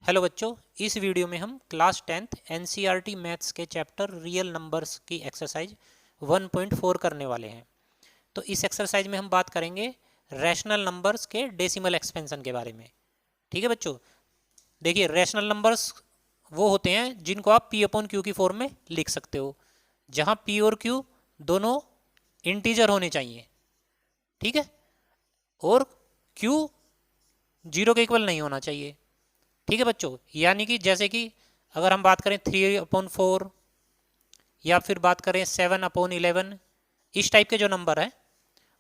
Hello बच्चों, इस video में हम क्लास 10th एनसीईआरटी मैथ्स के चैप्टर रियल नंबर्स की एक्सरसाइज 1.4 करने वाले हैं। तो इस एक्सरसाइज में हम बात करेंगे रैशनल नंबर्स के डेसिमल एक्सपेंशन के बारे में। ठीक है बच्चों, देखिए रैशनल नंबर्स वो होते हैं जिनको आप पी अपॉन क्यू की फॉर्म में लिख सकते हो, जहाँ पी और क्यू दोनों इंटीजर होने चाहिए। ठीक है, और क्यू जीरो के इक्वल नहीं होना चाहिए। ठीक है बच्चों, यानी कि जैसे कि अगर हम बात करें 3/4 या फिर बात करें 7/11, इस टाइप के जो नंबर है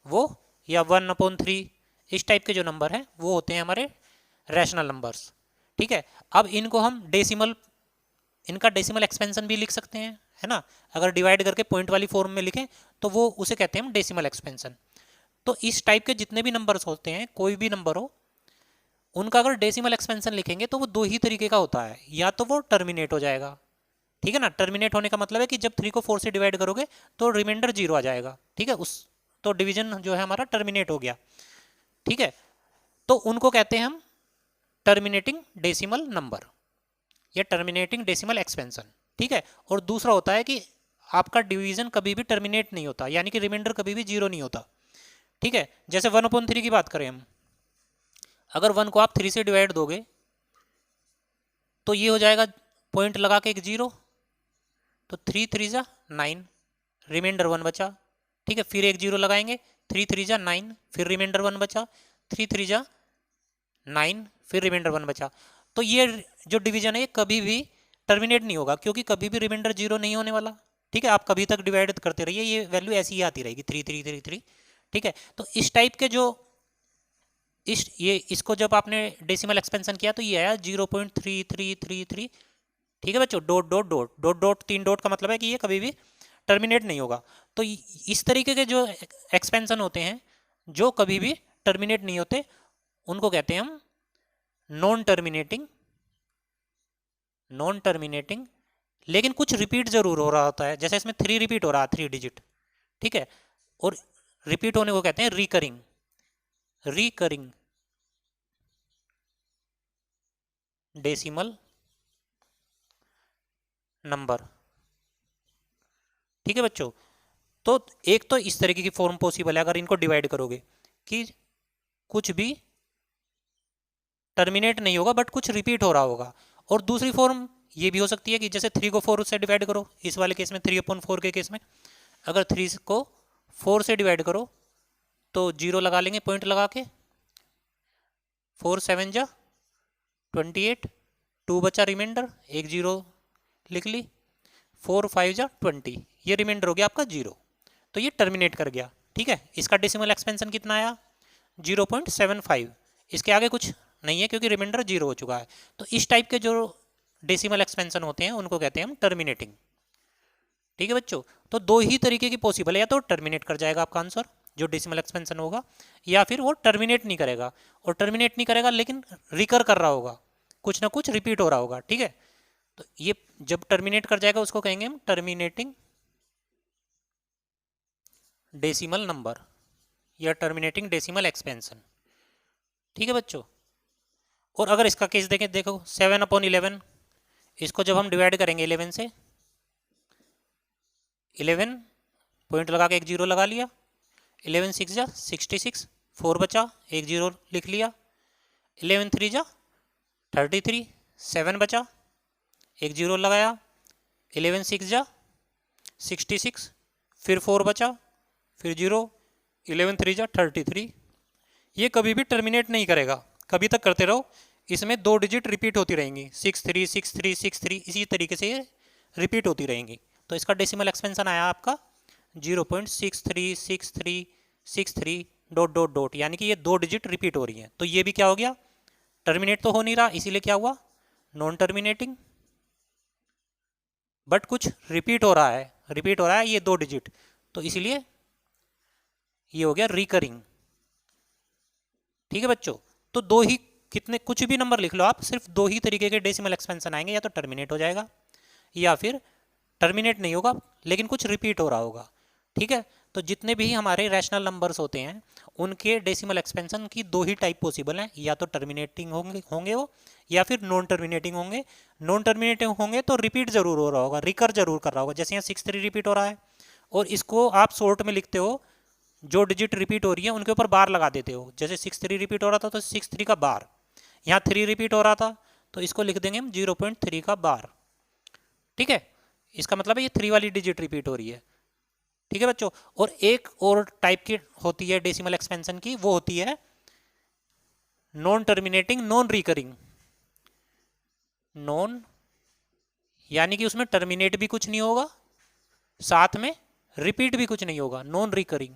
वो, या 1/3, इस टाइप के जो नंबर है वो होते हैं हमारे रैशनल नंबर्स। ठीक है, अब इनको हम इनका डेसिमल एक्सपेंशन भी लिख सकते हैं, है ना। अगर डिवाइड करके पॉइंट वाली फॉर्म में लिखें तो वो उसे कहते हैं हम डेसिमल एक्सपेंशन। तो इस टाइप के जितने भी नंबर्स होते हैं, कोई भी नंबर हो, उनका अगर डेसिमल एक्सपेंशन लिखेंगे तो वो दो ही तरीके का होता है। या तो वो टर्मिनेट हो जाएगा, ठीक है ना। टर्मिनेट होने का मतलब है कि जब 3 को 4 से डिवाइड करोगे तो रिमाइंडर 0 आ जाएगा। ठीक है, उस तो डिवीजन जो है हमारा टर्मिनेट हो गया। ठीक है, तो उनको कहते हैं हम टर्मिनेटिंग डेसिमल नंबर या टर्मिनेटिंग डेसिमल एक्सपेंशन। ठीक है, और दूसरा होता है कि आपका डिवीजन कभी भी टर्मिनेट नहीं होता, यानी कि रिमाइंडर कभी भी 0 नहीं होता। ठीक है, जैसे 1/3 की बात करें हम, अगर 1 को आप 3 से डिवाइड दोगे तो ये हो जाएगा पॉइंट लगा के एक 0, तो 3 3 जा 9, रिमाइंडर 1 बचा। ठीक है, फिर एक 0 लगाएंगे, 3 3 जा 9, फिर रिमाइंडर 1 बचा, 3 3 जा 9, फिर रिमाइंडर 1 बचा। तो ये जो डिवीजन है ये कभी भी टर्मिनेट नहीं होगा, क्योंकि कभी भी रिमाइंडर 0 नहीं होने वाला। ठीक है, आप कभी तक डिवाइड करते रहिए, ये वैल्यू ऐसी ही आती रहेगी 3 3 3 3। ठीक है, तो इस टाइप के जो इसको जब आपने डेसिमल एक्सपेंशन किया तो ये आया 0.3333। ठीक है बच्चों, dot dot dot dot dot, 3 dot का मतलब है कि ये कभी भी टर्मिनेट नहीं होगा। तो इस तरीके के जो एक्सपेंशन होते हैं जो कभी भी टर्मिनेट नहीं होते, उनको कहते हैं हम नॉन टर्मिनेटिंग। लेकिन कुछ रिपीट जरूर हो रहा होता है, जैसे इसमें 3 रिपीट हो रहा है, 3 डिजिट। ठीक है, और रिपीट होने को कहते हैं रिकरिंग डेसिमल नंबर। ठीक है बच्चों, तो एक तो इस तरीके की फॉर्म पॉसिबल है अगर इनको डिवाइड करोगे कि कुछ भी टर्मिनेट नहीं होगा बट कुछ रिपीट हो रहा होगा। और दूसरी फॉर्म ये भी हो सकती है कि जैसे 3 को 4 से डिवाइड करो, इस वाले केस में 3/4 के केस में अगर 3 को 4 से डिवाइड करो तो 0 लगा लेंगे पॉइंट लगा के, 4 7 जा 28, 2 बचा रिमाइंडर, एक 0 लिख ली, 4 5 जा 20, ये रिमाइंडर हो गया आपका 0। तो ये टर्मिनेट कर गया। ठीक है, इसका डेसिमल एक्सपेंशन कितना आया 0.75। इसके आगे कुछ नहीं है क्योंकि रिमाइंडर 0 हो चुका है। तो इस टाइप के जो डेसिमल एक्सपेंशन होते हैं उनको कहते हैं हम टर्मिनेटिंग। ठीक है बच्चों, तो दो ही तरीके की पॉसिबल है, या तो टर्मिनेट कर जाएगा आपका आंसर जो डेसिमल एक्सपेंशन होगा, या फिर वो टर्मिनेट नहीं करेगा। और टर्मिनेट नहीं करेगा लेकिन रिकर कर रहा होगा, कुछ ना कुछ रिपीट हो रहा होगा। ठीक है, तो ये जब टर्मिनेट कर जाएगा उसको कहेंगे हम टर्मिनेटिंग डेसिमल नंबर या टर्मिनेटिंग डेसिमल एक्सपेंशन। ठीक है बच्चों, और अगर इसका केस देखें, देखो 7/11, इसको जब हम डिवाइड करेंगे 11 से, 11 पॉइंट लगा के एक 0 लगा लिया, 11 6 जा 66, 4 बचा, एक 0 लिख लिया, 11 3 जा 33, 7 बचा, एक 0 लगाया, 11 6 जा 66, फिर 4 बचा, फिर 0, 11 3 जा 33। ये कभी भी टर्मिनेट नहीं करेगा, कभी तक करते रहो, इसमें 2 डिजिट रिपीट होती रहेंगी, 6 3 6 3 6 3, इसी तरीके से ये रिपीट होती रहेंगी। तो इसका डेसिमल एक्सपेंशन आया आपका 0.636363 डॉट डॉट डॉट, यानी कि ये 2 डिजिट रिपीट हो रही हैं। तो ये भी क्या हो गया, टर्मिनेट तो हो नहीं रहा, इसीलिए क्या हुआ नॉन टर्मिनेटिंग, बट कुछ रिपीट हो रहा है, ये 2 डिजिट, तो इसलिए ये हो गया रिकरिंग। ठीक है बच्चों, तो दो ही, कितने कुछ भी नंबर लिख लो आप, सिर्फ दो ही तरीके के डेसिमल एक्सपेंशन आएंगे, या तो टर्मिनेट हो जाएगा या फिर टर्मिनेट नहीं होगा लेकिन कुछ रिपीट हो रहा होगा। ठीक है, तो जितने भी हमारे रैशनल नंबर्स होते हैं उनके डेसिमल एक्सपेंशन की दो ही टाइप पॉसिबल हैं, या तो टर्मिनेटिंग होंगे वो, या फिर नॉन टर्मिनेटिंग होंगे। नॉन टर्मिनेटिंग होंगे तो रिपीट जरूर हो रहा होगा, रिकर जरूर कर रहा होगा, जैसे यहाँ 6 3 रिपीट हो रहा है, और इसको आप शॉर्ट में लिखते हो, जो डिजिट रिपीट हो रही है उनके ऊपर बार लगा देते हो। जैसे 6 3 रिपीट हो रहा था तो 6 3 का बार, यहाँ 3 रिपीट हो रहा था तो इसको लिख देंगे हम 0.3 का बार। ठीक है, इसका मतलब है ये 3 वाली डिजिट रिपीट हो रही है। ठीक है बच्चों, और एक और टाइप की होती है डेसिमल एक्सपेंशन की, वो होती है non terminating non recurring. Non यानी कि उसमें टर्मिनेट भी कुछ नहीं होगा, साथ में रिपीट भी कुछ नहीं होगा, नॉन रिकरिंग।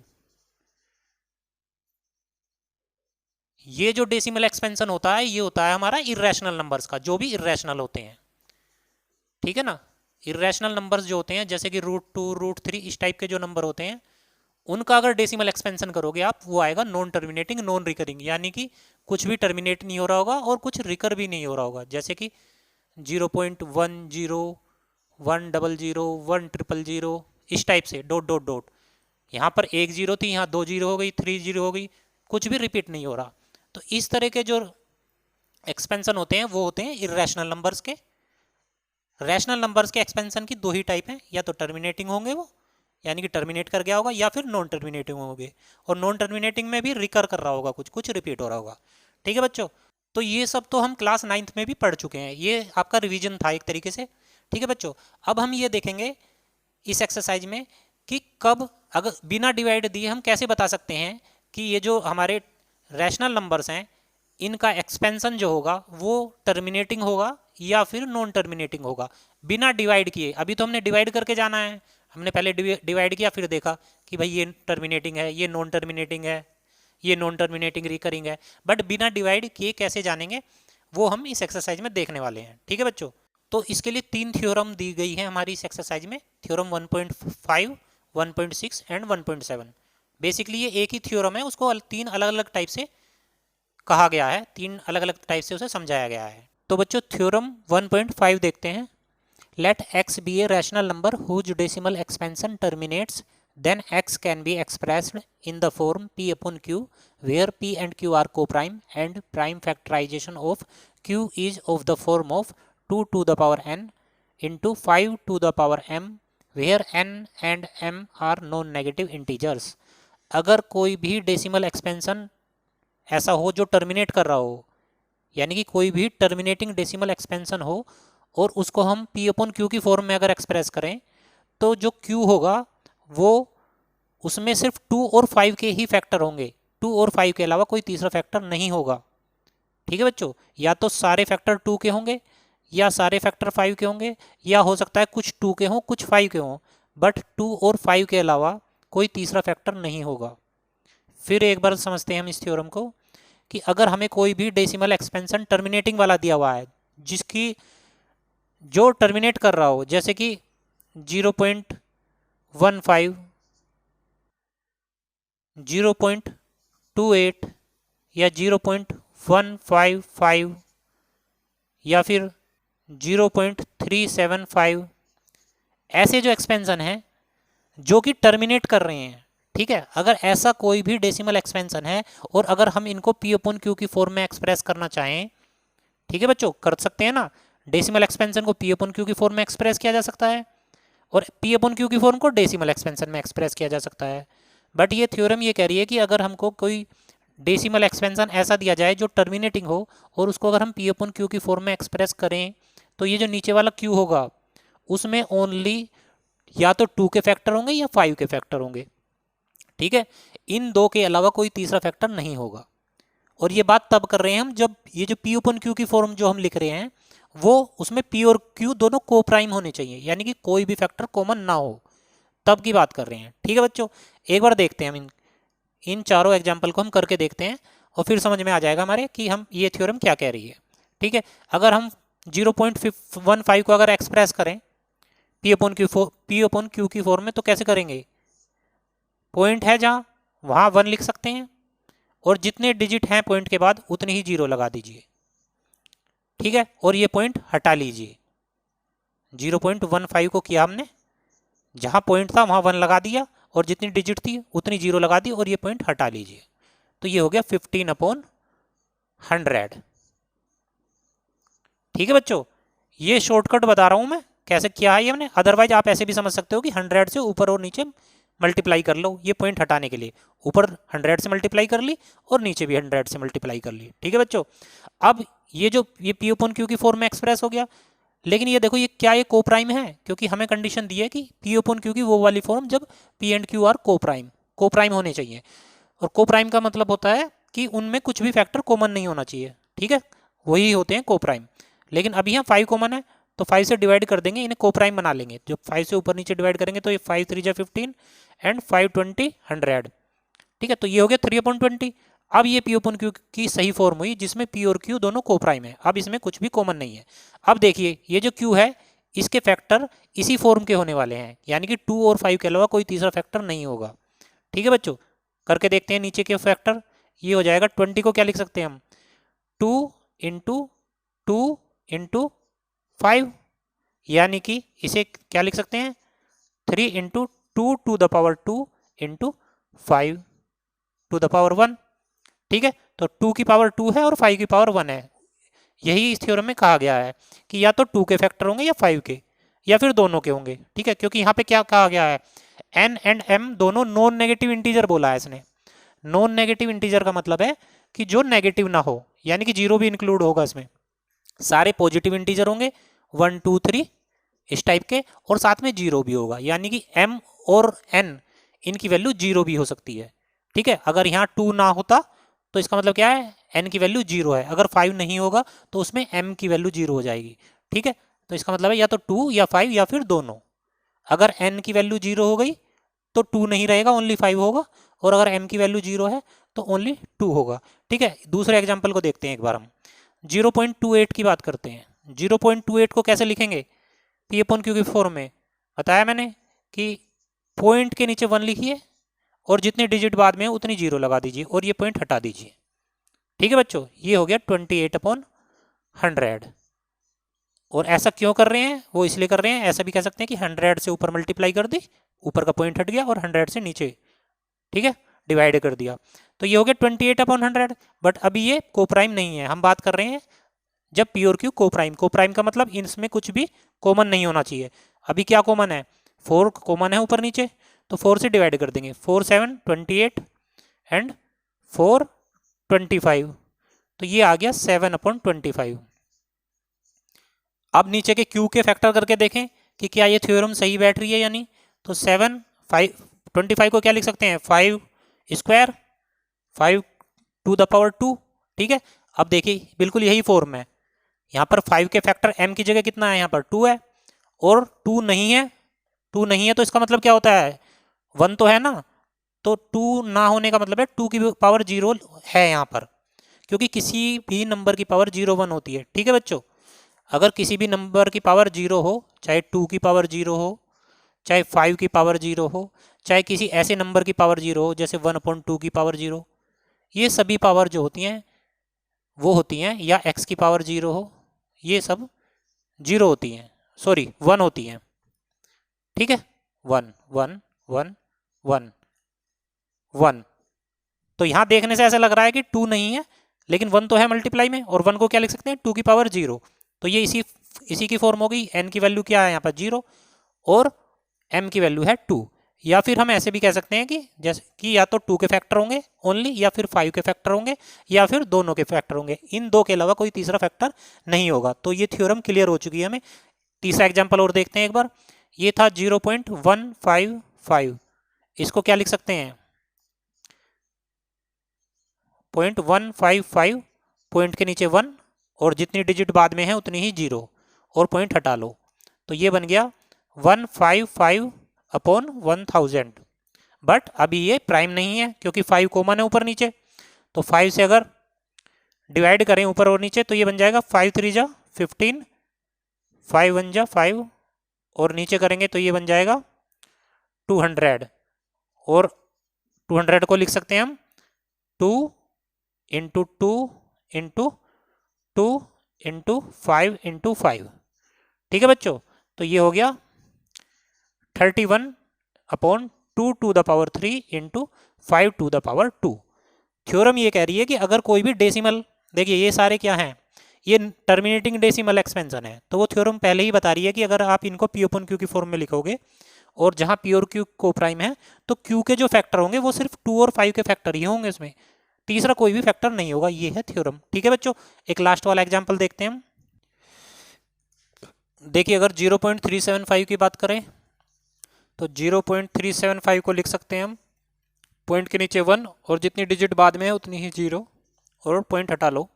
ये जो डेसिमल एक्सपेंशन होता है ये होता है हमारा इरेशनल नंबर्स का, जो भी इरेशनल होते हैं। ठीक है ना, इरेशनल नंबर्स जो होते हैं जैसे कि √2 √3 इस टाइप के जो नंबर होते हैं, उनका अगर डेसिमल एक्सपेंशन करोगे आप, वो आएगा नॉन टर्मिनेटिंग नॉन रिकरिंग, यानी कि कुछ भी टर्मिनेट नहीं हो रहा होगा और कुछ रिकर भी नहीं हो रहा होगा। जैसे कि 0.10 100 100 इस टाइप से डॉट डॉट डॉट, यहाँ पर 1 0 थी, यहाँ 2 0 हो गई, 3 0 हो गई, कुछ भी रिपीट नहीं हो रहा। तो इस तरह के जो एक्सपेंशन होते हैं वो होते हैं इरेशनल नंबर्स के। रैशनल नंबर्स के एक्सपेंशन की दो ही टाइप हैं, या तो टर्मिनेटिंग होंगे वो, यानी कि टर्मिनेट कर गया होगा, या फिर नॉन टर्मिनेटिंग होंगे, और नॉन टर्मिनेटिंग में भी रिकर कर रहा होगा, कुछ कुछ रिपीट हो रहा होगा। ठीक है बच्चों, तो ये सब तो हम क्लास 9th में भी पढ़ चुके हैं, ये आपका रिवीजन था एक तरीके से। ठीक है बच्चों, अब हम ये देखेंगे इस एक्सरसाइज में कि कब, अगर बिना डिवाइड दिए हम कैसे बता सकते हैं कि ये जो हमारे रैशनल नंबर्स हैं इनका एक्सपेंशन जो होगा वो टर्मिनेटिंग होगा या फिर नॉन टर्मिनेटिंग होगा, बिना डिवाइड किए। अभी तो हमने डिवाइड करके जाना है, हमने पहले डिवाइड किया, फिर देखा कि भाई ये टर्मिनेटिंग है, ये नॉन टर्मिनेटिंग है, ये नॉन टर्मिनेटिंग रिकरिंग है, बट बिना डिवाइड किए कैसे जानेंगे वो हम इस एक्सरसाइज में देखने वाले हैं। ठीक है बच्चों, तो इसके लिए 3 थ्योरम दी गई है हमारी इस एक्सरसाइज में, थ्योरम 1.5 1.6 एंड 1.7। बेसिकली ये एक ही थ्योरम है, उसको 3 अलग अलग टाइप से कहा गया है, 3 अलग अलग टाइप से उसे समझाया गया है। तो बच्चों थ्योरम 1.5 देखते हैं। Let x be a rational number whose decimal expansion terminates, then x can be expressed in the form p upon q, where p and q are co-prime and prime factorization of q is of the form of 2 to the power n into 5 to the power m, where n and m are non-negative integers। अगर कोई भी decimal expansion ऐसा हो जो terminate कर रहा हो, यानी कि कोई भी टर्मिनेटिंग डेसिमल एक्सपेंशन हो, और उसको हम p अपॉन क्यू की फॉर्म में अगर एक्सप्रेस करें, तो जो q होगा वो उसमें सिर्फ 2 और 5 के ही फैक्टर होंगे, 2 और 5 के अलावा कोई तीसरा फैक्टर नहीं होगा। ठीक है बच्चों, या तो सारे फैक्टर 2 के होंगे, या सारे फैक्टर 5 के होंगे, या हो सकता है कुछ 2 के हों कुछ 5 के हों, बट 2 और 5 के अलावा कोई तीसरा फैक्टर नहीं होगा। फिर एक बार समझते हैं हम इस थ्योरम को, कि अगर हमें कोई भी डेसिमल एक्सपेंशन टर्मिनेटिंग वाला दिया हुआ है, जिसकी जो टर्मिनेट कर रहा हो, जैसे कि 0.15 0.28 या 0.155 या फिर 0.375, ऐसे जो एक्सपेंशन हैं जो कि टर्मिनेट कर रहे हैं। ठीक है, अगर ऐसा कोई भी डेसिमल एक्सपेंशन है और अगर हम इनको p अपॉन क्यू की फॉर्म में एक्सप्रेस करना चाहें, ठीक है बच्चों, कर सकते हैं ना, डेसिमल एक्सपेंशन को p अपॉन क्यू की फॉर्म में एक्सप्रेस किया जा सकता है, और p अपॉन क्यू की फॉर्म को डेसिमल एक्सपेंशन में एक्सप्रेस किया जा सकता है। बट ये थ्योरम ये कह रही है कि अगर हमको कोई डेसिमल एक्सपेंशन ऐसा दिया जाए जो टर्मिनेटिंग हो, और उसको अगर हम p अपॉन क्यू की फॉर्म में एक्सप्रेस करें, तो ये जो नीचे वाला q होगा उसमें ओनली या तो 2 के फैक्टर होंगे या 5 के फैक्टर होंगे। ठीक है, इन दो के अलावा कोई तीसरा फैक्टर नहीं होगा। और ये बात तब कर रहे हैं हम जब ये जो p अपन q की फॉर्म जो हम लिख रहे हैं वो उसमें p और q दोनों को प्राइम होने चाहिए, यानी कि कोई भी फैक्टर कॉमन ना हो, तब की बात कर रहे हैं। ठीक है बच्चों, एक बार देखते हैं हम इन चारों एग्जाम्पल को हम करके देखते हैं, और फिर समझ में आ जाएगा हमारे कि हम ये थ्योरम क्या कह रही है। ठीक है, अगर हम 0.15 को अगर एक्सप्रेस करें p अपॉन क्यू की फॉर्म में, तो कैसे करेंगे, पॉइंट है जहाँ वहाँ 1 लिख सकते हैं, और जितने डिजिट हैं पॉइंट के बाद उतने ही 0 लगा दीजिए। ठीक है, और ये पॉइंट हटा लीजिए। 0.15 को किया हमने, जहाँ पॉइंट था वहाँ 1 लगा दिया, और जितनी डिजिट थी उतनी जीरो लगा दी और ये पॉइंट हटा लीजिए। तो ये हो गया 15/100। ठीक है बच्चों, ये शॉर्टकट बता रहा हूं मैं कैसे किया है ये हमने। अदरवाइज आप ऐसे भी समझ सकते हो कि 100 से ऊपर और नीचे मल्टीप्लाई कर लो, ये पॉइंट हटाने के लिए ऊपर 100 से मल्टीप्लाई कर ली और नीचे भी 100 से मल्टीप्लाई कर ली। ठीक है बच्चों, अब ये जो ये पी अपॉन क्यू की फॉर्म में एक्सप्रेस हो गया, लेकिन ये देखो ये क्या ये को प्राइम है, क्योंकि हमें कंडीशन दी है कि पी अपॉन क्यू की वो वाली फॉर्म जब पी एंड क्यू आर को प्राइम होने चाहिए। और को प्राइम का मतलब होता है कि उनमें कुछ भी फैक्टर कॉमन नहीं होना चाहिए। ठीक है, वही होते हैं को प्राइम। लेकिन अभी यहाँ 5 कॉमन है तो 5 से डिवाइड कर देंगे, इन्हें को प्राइम बना लेंगे। जब 5 से ऊपर नीचे डिवाइड करेंगे तो ये 5 3 जा 15 एंड 5 20 100। ठीक है, तो ये हो गया 3/20। अब ये पी ओपन क्यू की सही फॉर्म हुई जिसमें पी और क्यू दोनों को प्राइम है। अब इसमें कुछ भी कॉमन नहीं है। अब देखिए ये जो क्यू है इसके फैक्टर इसी फॉर्म के होने वाले हैं, यानी कि 2 और 5 के अलावा कोई तीसरा फैक्टर नहीं होगा। ठीक है बच्चों, करके देखते हैं नीचे के फैक्टर। ये हो जाएगा 20 को क्या लिख सकते हैं हम, 2 इंटू 2 इंटू 5, यानी कि इसे क्या लिख सकते हैं 3 into 2 to the power 2 into 5 to the power 1। ठीक है, तो 2 की पावर 2 है और 5 की पावर 1 है। यही इस थ्योरम में कहा गया है कि या तो 2 के फैक्टर होंगे या 5 के, या फिर दोनों के होंगे। ठीक है, क्योंकि यहाँ पे क्या कहा गया है, n एंड m दोनों नॉन नेगेटिव इंटीजर बोला है इसने। नॉन नेगेटिव इंटीजर का मतलब है कि जो नेगेटिव ना हो, यानी कि जीरो भी इंक्लूड होगा इसमें। सारे पॉजिटिव इंटीजर होंगे 1 2 3 इस टाइप के, और साथ में जीरो भी होगा, यानी कि m और n इनकी वैल्यू जीरो भी हो सकती है। ठीक है, अगर यहाँ 2 ना होता तो इसका मतलब क्या है, n की वैल्यू जीरो है। अगर 5 नहीं होगा तो उसमें m की वैल्यू जीरो हो जाएगी। ठीक है, तो इसका मतलब है या तो 2 या 5 या फिर दोनों। अगर n की वैल्यू जीरो हो गई तो 2 नहीं रहेगा, ओनली 5 होगा, और अगर m की वैल्यू जीरो है तो ओनली 2 होगा। ठीक है, दूसरे एग्जाम्पल को देखते हैं एक बार हम। 0.28 की बात करते हैं। 0.28 को कैसे लिखेंगे पी अपॉन क्यू की फॉर्म में, बताया मैंने कि पॉइंट के नीचे 1 लिखिए और जितने डिजिट बाद में उतनी जीरो लगा दीजिए और ये पॉइंट हटा दीजिए। ठीक है बच्चों, ये हो गया 28/100। और ऐसा क्यों कर रहे हैं, वो इसलिए कर रहे हैं, ऐसा भी कह सकते हैं कि 100 से ऊपर मल्टीप्लाई कर दी, ऊपर का पॉइंट हट गया, और 100 से नीचे, ठीक है, डिवाइड कर दिया, तो ये हो गया 28/100। बट अभी ये को प्राइम नहीं है, हम बात कर रहे हैं जब पी और क्यू को प्राइम का मतलब इसमें कुछ भी कॉमन नहीं होना चाहिए। अभी क्या कॉमन है, 4 कॉमन है ऊपर नीचे, तो 4 से डिवाइड कर देंगे, 4 7 28 एंड 4 25, तो ये आ गया 7/25। अब नीचे के क्यू के फैक्टर करके देखें कि क्या ये थ्योरम सही बैठ रही है या नहीं। तो 7 5 25 को क्या लिख सकते हैं 5 स्क्वायर 5 टू द पावर 2। ठीक है, अब देखिए बिल्कुल यही फॉर्म है। यहाँ पर 5 के फैक्टर m की जगह कितना है, यहाँ पर 2 है, और 2 नहीं है, 2 नहीं है तो इसका मतलब क्या होता है 1 तो है ना, तो 2 ना होने का मतलब है 2 की पावर 0 है यहाँ पर, क्योंकि किसी भी नंबर की पावर 0 1 होती है। ठीक है बच्चों, अगर किसी भी नंबर की पावर 0 हो, चाहे 2 की पावर 0 हो, चाहे 5 की पावर 0 हो, चाहे किसी ऐसे नंबर की पावर 0 हो जैसे 1/2 की पावर 0, ये सभी पावर जो होती हैं वो होती हैं या x की पावर 0 हो, ये सब 0 होती हैं, सॉरी 1 होती हैं। ठीक है, 1 1 1 1 1। तो यहाँ देखने से ऐसा लग रहा है कि 2 नहीं है, लेकिन 1 तो है मल्टीप्लाई में, और 1 को क्या लिख सकते हैं 2 की पावर 0। तो ये इसी की फॉर्म हो गई। n की वैल्यू क्या है यहाँ पर 0 और m की वैल्यू है 2। या फिर हम ऐसे भी कह सकते हैं कि जैसे कि या तो 2 के फैक्टर होंगे ओनली, या फिर 5 के फैक्टर होंगे, या फिर दोनों के फैक्टर होंगे। इन दो के अलावा कोई तीसरा फैक्टर नहीं होगा। तो ये थ्योरम क्लियर हो चुकी है हमें। तीसरा एग्जाम्पल और देखते हैं एक बार। ये था 0.155, इसको क्या लिख सकते हैं 0.155, पॉइंट के नीचे 1 और जितनी डिजिट बाद में है उतनी ही 0 और पॉइंट हटा लो, तो ये बन गया 155/1000। बट अभी ये प्राइम नहीं है क्योंकि 5 कॉमन है ऊपर नीचे, तो 5 से अगर डिवाइड करें ऊपर और नीचे तो ये बन जाएगा 5 3 जा 15, 5 1 जा 5, और नीचे करेंगे तो ये बन जाएगा 200, और 200 को लिख सकते हैं हम 2 इंटू 2 इंटू 2 इंटू 5 इंटू 5। ठीक है बच्चों, तो ये हो गया 31/200। 2 to the power 3 into 5 to the power 2। Theorem ये कह रही है कि अगर कोई भी डेसिमल, देखिए ये सारे क्या हैं, ये टर्मिनेटिंग डेसिमल एक्सपेंशन है, तो वो थ्योरम पहले ही बता रही है कि अगर आप इनको पी ओपन क्यू की फॉर्म में लिखोगे और जहां पी और क्यू को प्राइम है तो क्यू के जो फैक्टर होंगे वो सिर्फ 2 और 5 के फैक्टर ही होंगे, इसमें तीसरा कोई भी फैक्टर नहीं होगा। ये है थ्योरम। ठीक है बच्चों, एक लास्ट वाला एग्जांपल देखते हैं हम। देखिए अगर 0.375 की बात करें तो 0.375 को लिख सकते हैं हम, पॉइंट के नीचे 1 और जितनी डिजिट बाद में है उतनी ही 0 और पॉइंट हटा लो।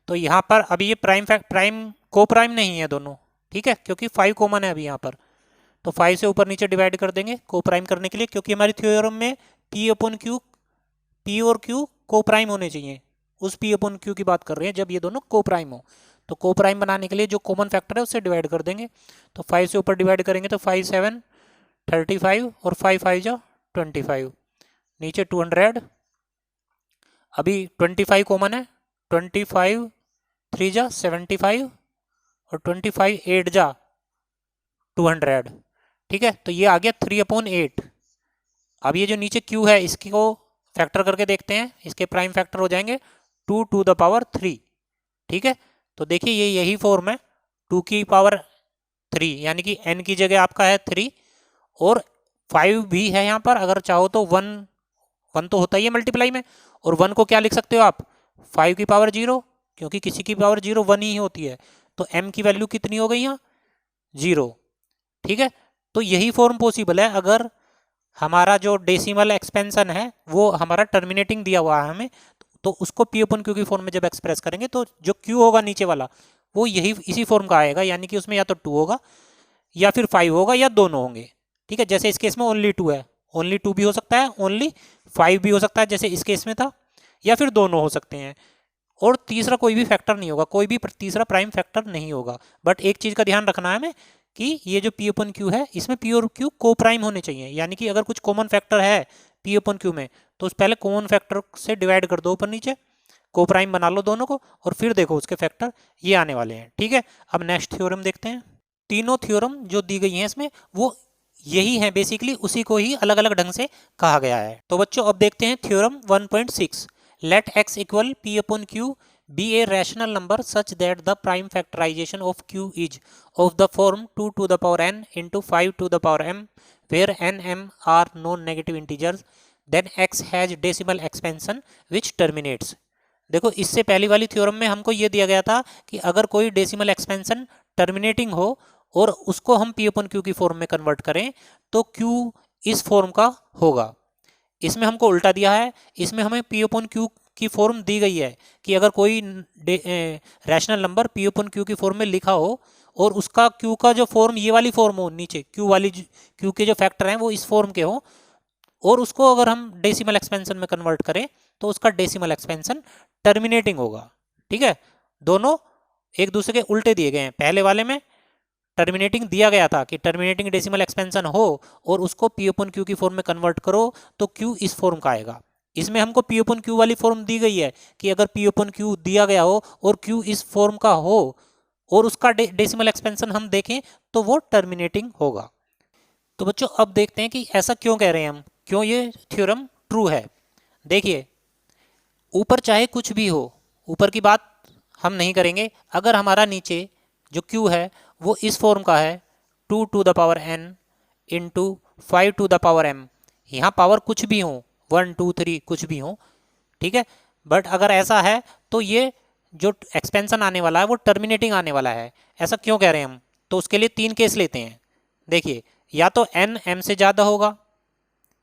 तो यहाँ पर अभी ये प्राइम को प्राइम नहीं है दोनों, ठीक है, क्योंकि 5 कॉमन है अभी यहाँ पर, तो 5 से ऊपर नीचे डिवाइड कर देंगे को प्राइम करने के लिए, क्योंकि हमारी थ्योरम में पी अपन क्यू, पी और क्यू को प्राइम होने चाहिए, उस पी अपन क्यू की बात कर रहे हैं जब ये दोनों को प्राइम हो। तो को प्राइम बनाने के लिए जो कॉमन फैक्टर है उससे डिवाइड कर देंगे, तो 5 से ऊपर डिवाइड करेंगे तो 5 7 35 और 5 5 जा 25, नीचे 200, अभी 25 कॉमन है, 25 3 जा 75 और 25 8 जा 200, ठीक है, तो ये आ गया 3/8। अब ये जो नीचे क्यू है इसको फैक्टर करके देखते हैं, इसके प्राइम फैक्टर हो जाएंगे 2 टू द पावर 3, ठीक है। तो देखिए ये यही फॉर्म है 2 की पावर 3, यानी कि n की जगह आपका है 3 और 5 भी है यहाँ पर, अगर चाहो तो 1 तो होता ही है मल्टीप्लाई में, और 1 को क्या लिख सकते हो आप 5 की पावर 0, क्योंकि किसी की पावर 0 1 ही होती है, तो m की वैल्यू कितनी हो गई यहाँ 0, ठीक है। तो यही फॉर्म पॉसिबल है अगर हमारा जो डेसिमल एक्सपेंशन है वो हमारा टर्मिनेटिंग दिया हुआ है हमें, तो उसको पी अपन क्यू की फॉर्म में जब एक्सप्रेस करेंगे तो जो क्यू होगा नीचे वाला वो यही इसी फॉर्म का आएगा, यानी कि उसमें या तो 2 होगा या फिर 5 होगा या दोनों होंगे, ठीक है। जैसे इस केस में ओनली 2 है, ओनली 2 भी हो सकता है, ओनली 5 भी हो सकता है जैसे इस केस में था, या फिर दोनों हो सकते हैं, और तीसरा कोई भी फैक्टर नहीं होगा, कोई भी तीसरा प्राइम फैक्टर नहीं होगा। बट एक चीज़ का ध्यान रखना है हमें कि ये जो पी अपन क्यू है इसमें पी और क्यू को प्राइम होने चाहिए, यानी कि अगर कुछ कॉमन फैक्टर है पी अपन क्यू में तो उस पहले कॉमन फैक्टर से डिवाइड कर दो ऊपर नीचे, को प्राइम बना लो दोनों को, और फिर देखो उसके फैक्टर ये आने वाले हैं, ठीक है। अब नेक्स्ट थ्योरम देखते हैं। तीनों थ्योरम जो दी गई हैं इसमें वो यही है, बेसिकली उसी को ही अलग अलग ढंग से कहा गया है। तो बच्चों अब देखते हैं theorem 1.6, let x equal p upon q be a rational number such that the prime factorization of q is of the form 2 to the power n into 5 to the power m, where n m are non-negative integers, then x has decimal expansion which terminates। देखो इससे पहली वाली theorem में हमको ये दिया गया था कि अगर कोई डेसिमल एक्सपेंशन टर्मिनेटिंग हो और उसको हम पी अपन क्यू की फॉर्म में कन्वर्ट करें तो क्यू इस फॉर्म का होगा। इसमें हमको उल्टा दिया है, इसमें हमें पी अपन क्यू की फॉर्म दी गई है कि अगर कोई rational number P upon Q की फॉर्म में लिखा हो और उसका क्यू का जो फॉर्म ये वाली फॉर्म हो, नीचे क्यू के जो फैक्टर हैं वो इस फॉर्म के हो, और उसको अगर हम डेसिमल एक्सपेंशन में कन्वर्ट करें तो उसका डेसिमल एक्सपेंशन टर्मिनेटिंग होगा, ठीक है। दोनों एक दूसरे के उल्टे दिए गए हैं, पहले वाले में टर्मिनेटिंग दिया गया था कि टर्मिनेटिंग डेसिमल एक्सपेंशन हो और उसको पी अपन क्यू की फॉर्म में कन्वर्ट करो तो क्यू इस फॉर्म का आएगा। इसमें हमको पी अपन क्यू वाली फॉर्म दी गई है कि अगर पी अपन क्यू दिया गया हो और क्यू इस फॉर्म का हो और उसका डेसिमल एक्सपेंशन हम देखें तो वो टर्मिनेटिंग होगा। तो बच्चों अब देखते हैं कि ऐसा क्यों कह रहे हैं हम, क्यों ये थ्योरम ट्रू है। देखिए ऊपर चाहे कुछ भी हो, ऊपर की बात हम नहीं करेंगे, अगर हमारा नीचे जो क्यू है वो इस फॉर्म का है 2 to the power n into 5 to the power m, यहाँ पावर कुछ भी हो 1 2 3 कुछ भी हो, ठीक है। बट अगर ऐसा है तो ये जो एक्सपेंशन आने वाला है वो टर्मिनेटिंग आने वाला है। ऐसा क्यों कह रहे हैं हम, तो उसके लिए 3 केस लेते हैं। देखिए या तो n m से ज़्यादा होगा,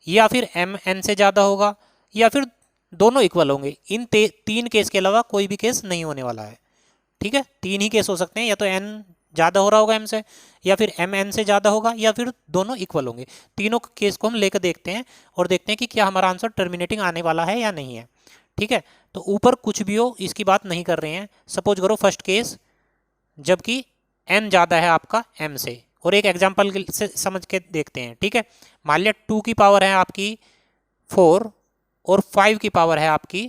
या फिर m n से ज़्यादा होगा, या फिर दोनों इक्वल होंगे। इन 3 केस के अलावा कोई भी केस नहीं होने वाला है, ठीक है। 3 ही केस हो सकते हैं, या तो n ज़्यादा हो रहा होगा m से, या फिर m n से ज़्यादा होगा, या फिर दोनों इक्वल होंगे। तीनों केस को हम लेकर देखते हैं और देखते हैं कि क्या हमारा आंसर टर्मिनेटिंग आने वाला है या नहीं है, ठीक है। तो ऊपर कुछ भी हो इसकी बात नहीं कर रहे हैं। सपोज करो फर्स्ट केस जबकि n ज़्यादा है आपका m से, और एक एग्जाम्पल से समझ के देखते हैं, ठीक है। मान लिया 2 की पावर है आपकी 4 और 5 की पावर है आपकी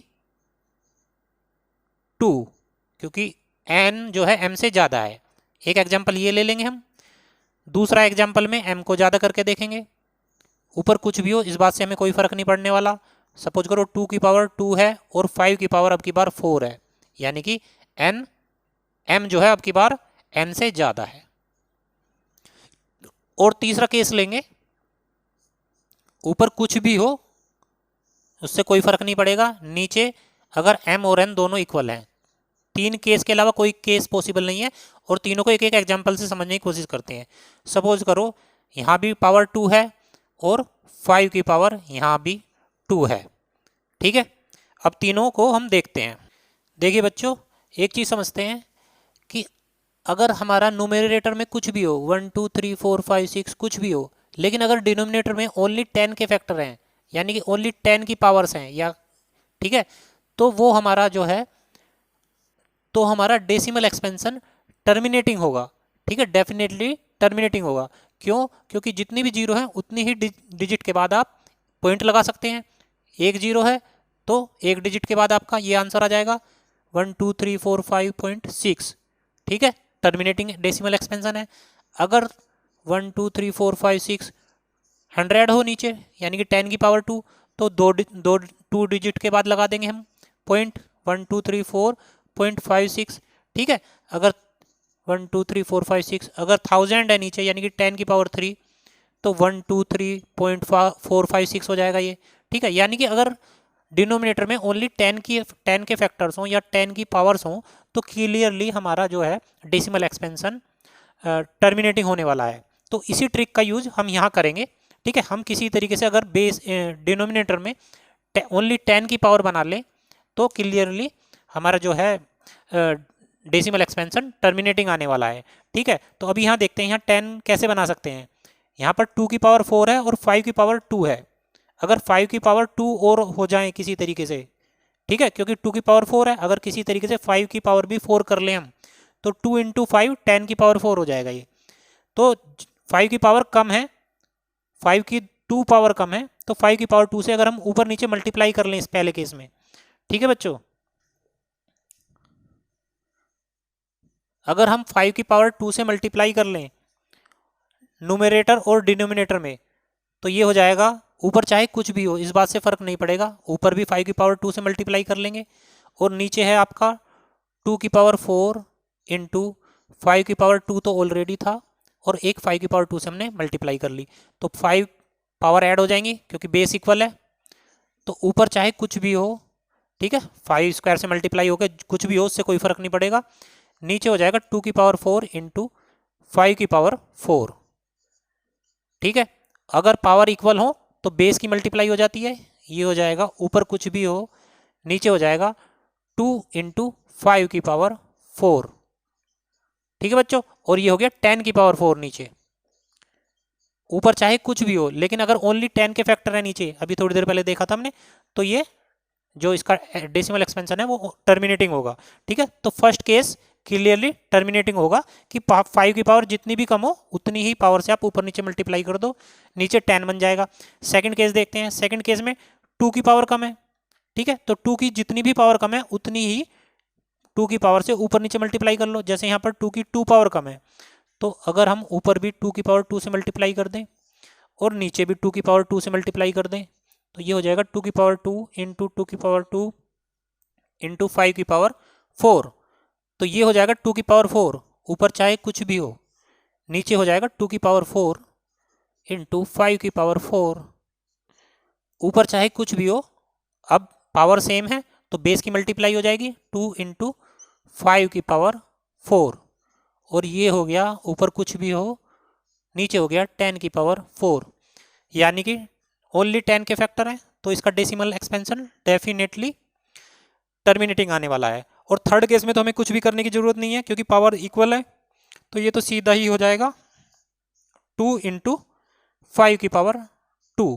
2, क्योंकि n जो है m से ज़्यादा है। एक एग्जाम्पल ये ले लेंगे हम, दूसरा एग्जाम्पल में m को ज़्यादा करके देखेंगे, ऊपर कुछ भी हो इस बात से हमें कोई फर्क नहीं पड़ने वाला। सपोज करो 2 की पावर 2 है और 5 की पावर अब की बार 4 है, यानी कि n m जो है अब की बार n से ज़्यादा है। और तीसरा केस लेंगे, ऊपर कुछ भी हो उससे कोई फर्क नहीं पड़ेगा, नीचे अगर m और n दोनों इक्वल हैं। 3 केस के अलावा कोई केस पॉसिबल नहीं है और तीनों को एक एक एग्जाम्पल से समझने की कोशिश करते हैं। सपोज करो यहाँ भी पावर 2 है और 5 की पावर यहाँ भी 2 है, ठीक है। अब तीनों को हम देखते हैं। देखिए बच्चों, एक चीज़ समझते हैं कि अगर हमारा न्यूमरेटर में कुछ भी हो 1 2 3 4 5 6 कुछ भी हो, लेकिन अगर डिनोमिनेटर में ओनली 10 के फैक्टर हैं, यानी कि ओनली 10 की पावर्स हैं या, ठीक है, तो वो हमारा जो है, तो हमारा डेसिमल एक्सपेंशन टर्मिनेटिंग होगा, ठीक है, डेफिनेटली टर्मिनेटिंग होगा। क्यों? क्योंकि जितनी भी जीरो हैं उतनी ही डिजिट के बाद आप पॉइंट लगा सकते हैं। एक जीरो है तो एक डिजिट के बाद आपका ये आंसर आ जाएगा 1 2 3 4 5.6, ठीक है, टर्मिनेटिंग डेसिमल एक्सपेंशन है। अगर 1 2 3 4 5 6 100 हो नीचे, यानी कि 10 की पावर 2, तो टू डिजिट के बाद लगा देंगे हम पॉइंट 1 2 3 4.56, ठीक है। अगर 1 2 3 4 5 6 अगर 1000 है नीचे, यानी कि 10 की पावर 3, तो 1 2 3.456 हो जाएगा ये, ठीक है। यानी कि अगर डिनोमिनेटर में ओनली 10 के फैक्टर्स हों या 10 की पावर्स हों तो क्लियरली हमारा जो है डेसिमल एक्सपेंशन टर्मिनेटिंग होने वाला है। तो इसी ट्रिक का यूज हम यहाँ करेंगे, ठीक है। हम किसी तरीके से अगर बेस डिनोमिनेटर में ओनली 10 की पावर बना लें तो क्लियरली हमारा जो है डेसिमल एक्सपेंशन टर्मिनेटिंग आने वाला है, ठीक है। तो अभी यहाँ देखते हैं यहाँ 10 कैसे बना सकते हैं। यहाँ पर 2 की पावर 4 है और 5 की पावर 2 है। अगर 5 की पावर 2 और हो जाए किसी तरीके से, ठीक है, क्योंकि 2 की पावर 4 है, अगर किसी तरीके से 5 की पावर भी 4 कर लें हम, तो 2 इंटू 5 10 की पावर 4 हो जाएगा ये। तो 5 की पावर कम है, 5 की 2 पावर कम है, तो 5 की पावर 2 से अगर हम ऊपर नीचे मल्टीप्लाई कर लें इस पहले केस में, ठीक है बच्चों, अगर हम 5 की पावर 2 से मल्टीप्लाई कर लें न्यूमरेटर और डिनोमिनेटर में, तो ये हो जाएगा, ऊपर चाहे कुछ भी हो इस बात से फर्क नहीं पड़ेगा, ऊपर भी 5 की पावर 2 से मल्टीप्लाई कर लेंगे और नीचे है आपका 2 की पावर 4 इंटू 5 की पावर 2 तो ऑलरेडी था और एक 5 की पावर 2 से हमने मल्टीप्लाई कर ली, तो 5 पावर ऐड हो जाएंगी क्योंकि बेस इक्वल है। तो ऊपर चाहे कुछ भी हो, ठीक है, 5 स्क्वायर से मल्टीप्लाई हो गया, कुछ भी हो उससे कोई फर्क नहीं पड़ेगा। नीचे हो जाएगा 2 की पावर 4 इंटू 5 की पावर 4, ठीक है। अगर पावर इक्वल हो तो बेस की मल्टीप्लाई हो जाती है, ये हो जाएगा, ऊपर कुछ भी हो नीचे हो जाएगा 2 इंटू 5 की पावर 4, ठीक है बच्चों। और ये हो गया 10 की पावर 4 नीचे, ऊपर चाहे कुछ भी हो, लेकिन अगर ओनली 10 के फैक्टर है नीचे, अभी थोड़ी देर पहले देखा था हमने, तो ये जो इसका डेसिमल एक्सपेंशन है वो टर्मिनेटिंग होगा, ठीक है। तो फर्स्ट केस क्लियरली टर्मिनेटिंग होगा कि 5 की पावर जितनी भी कम हो उतनी ही पावर से आप ऊपर नीचे मल्टीप्लाई कर दो, नीचे 10 बन जाएगा। सेकंड केस देखते हैं, सेकंड केस में 2 की पावर कम है, ठीक है, तो 2 की जितनी भी पावर कम है उतनी ही 2 की पावर से ऊपर नीचे मल्टीप्लाई कर लो। जैसे यहाँ पर 2 की 2 पावर कम है, तो अगर हम ऊपर भी 2 की पावर 2 से मल्टीप्लाई कर दें और नीचे भी 2 की पावर 2 से मल्टीप्लाई कर दें, तो ये हो जाएगा 2 की पावर 2 इंटू 2 की पावर 2 इंटू 5 की पावर 4, तो ये हो जाएगा 2 की पावर 4, ऊपर चाहे कुछ भी हो, नीचे हो जाएगा 2 की पावर 4 इंटू 5 की पावर 4, ऊपर चाहे कुछ भी हो, अब पावर सेम है तो बेस की मल्टीप्लाई हो जाएगी 2 इंटू 5 की पावर 4, और ये हो गया ऊपर कुछ भी हो नीचे हो गया 10 की पावर 4, यानी कि ओनली 10 के फैक्टर है, तो इसका डेसिमल एक्सपेंशन डेफिनेटली टर्मिनेटिंग आने वाला है। और थर्ड केस में तो हमें कुछ भी करने की जरूरत नहीं है क्योंकि पावर इक्वल है, तो ये तो सीधा ही हो जाएगा 2 इंटू 5 की पावर 2,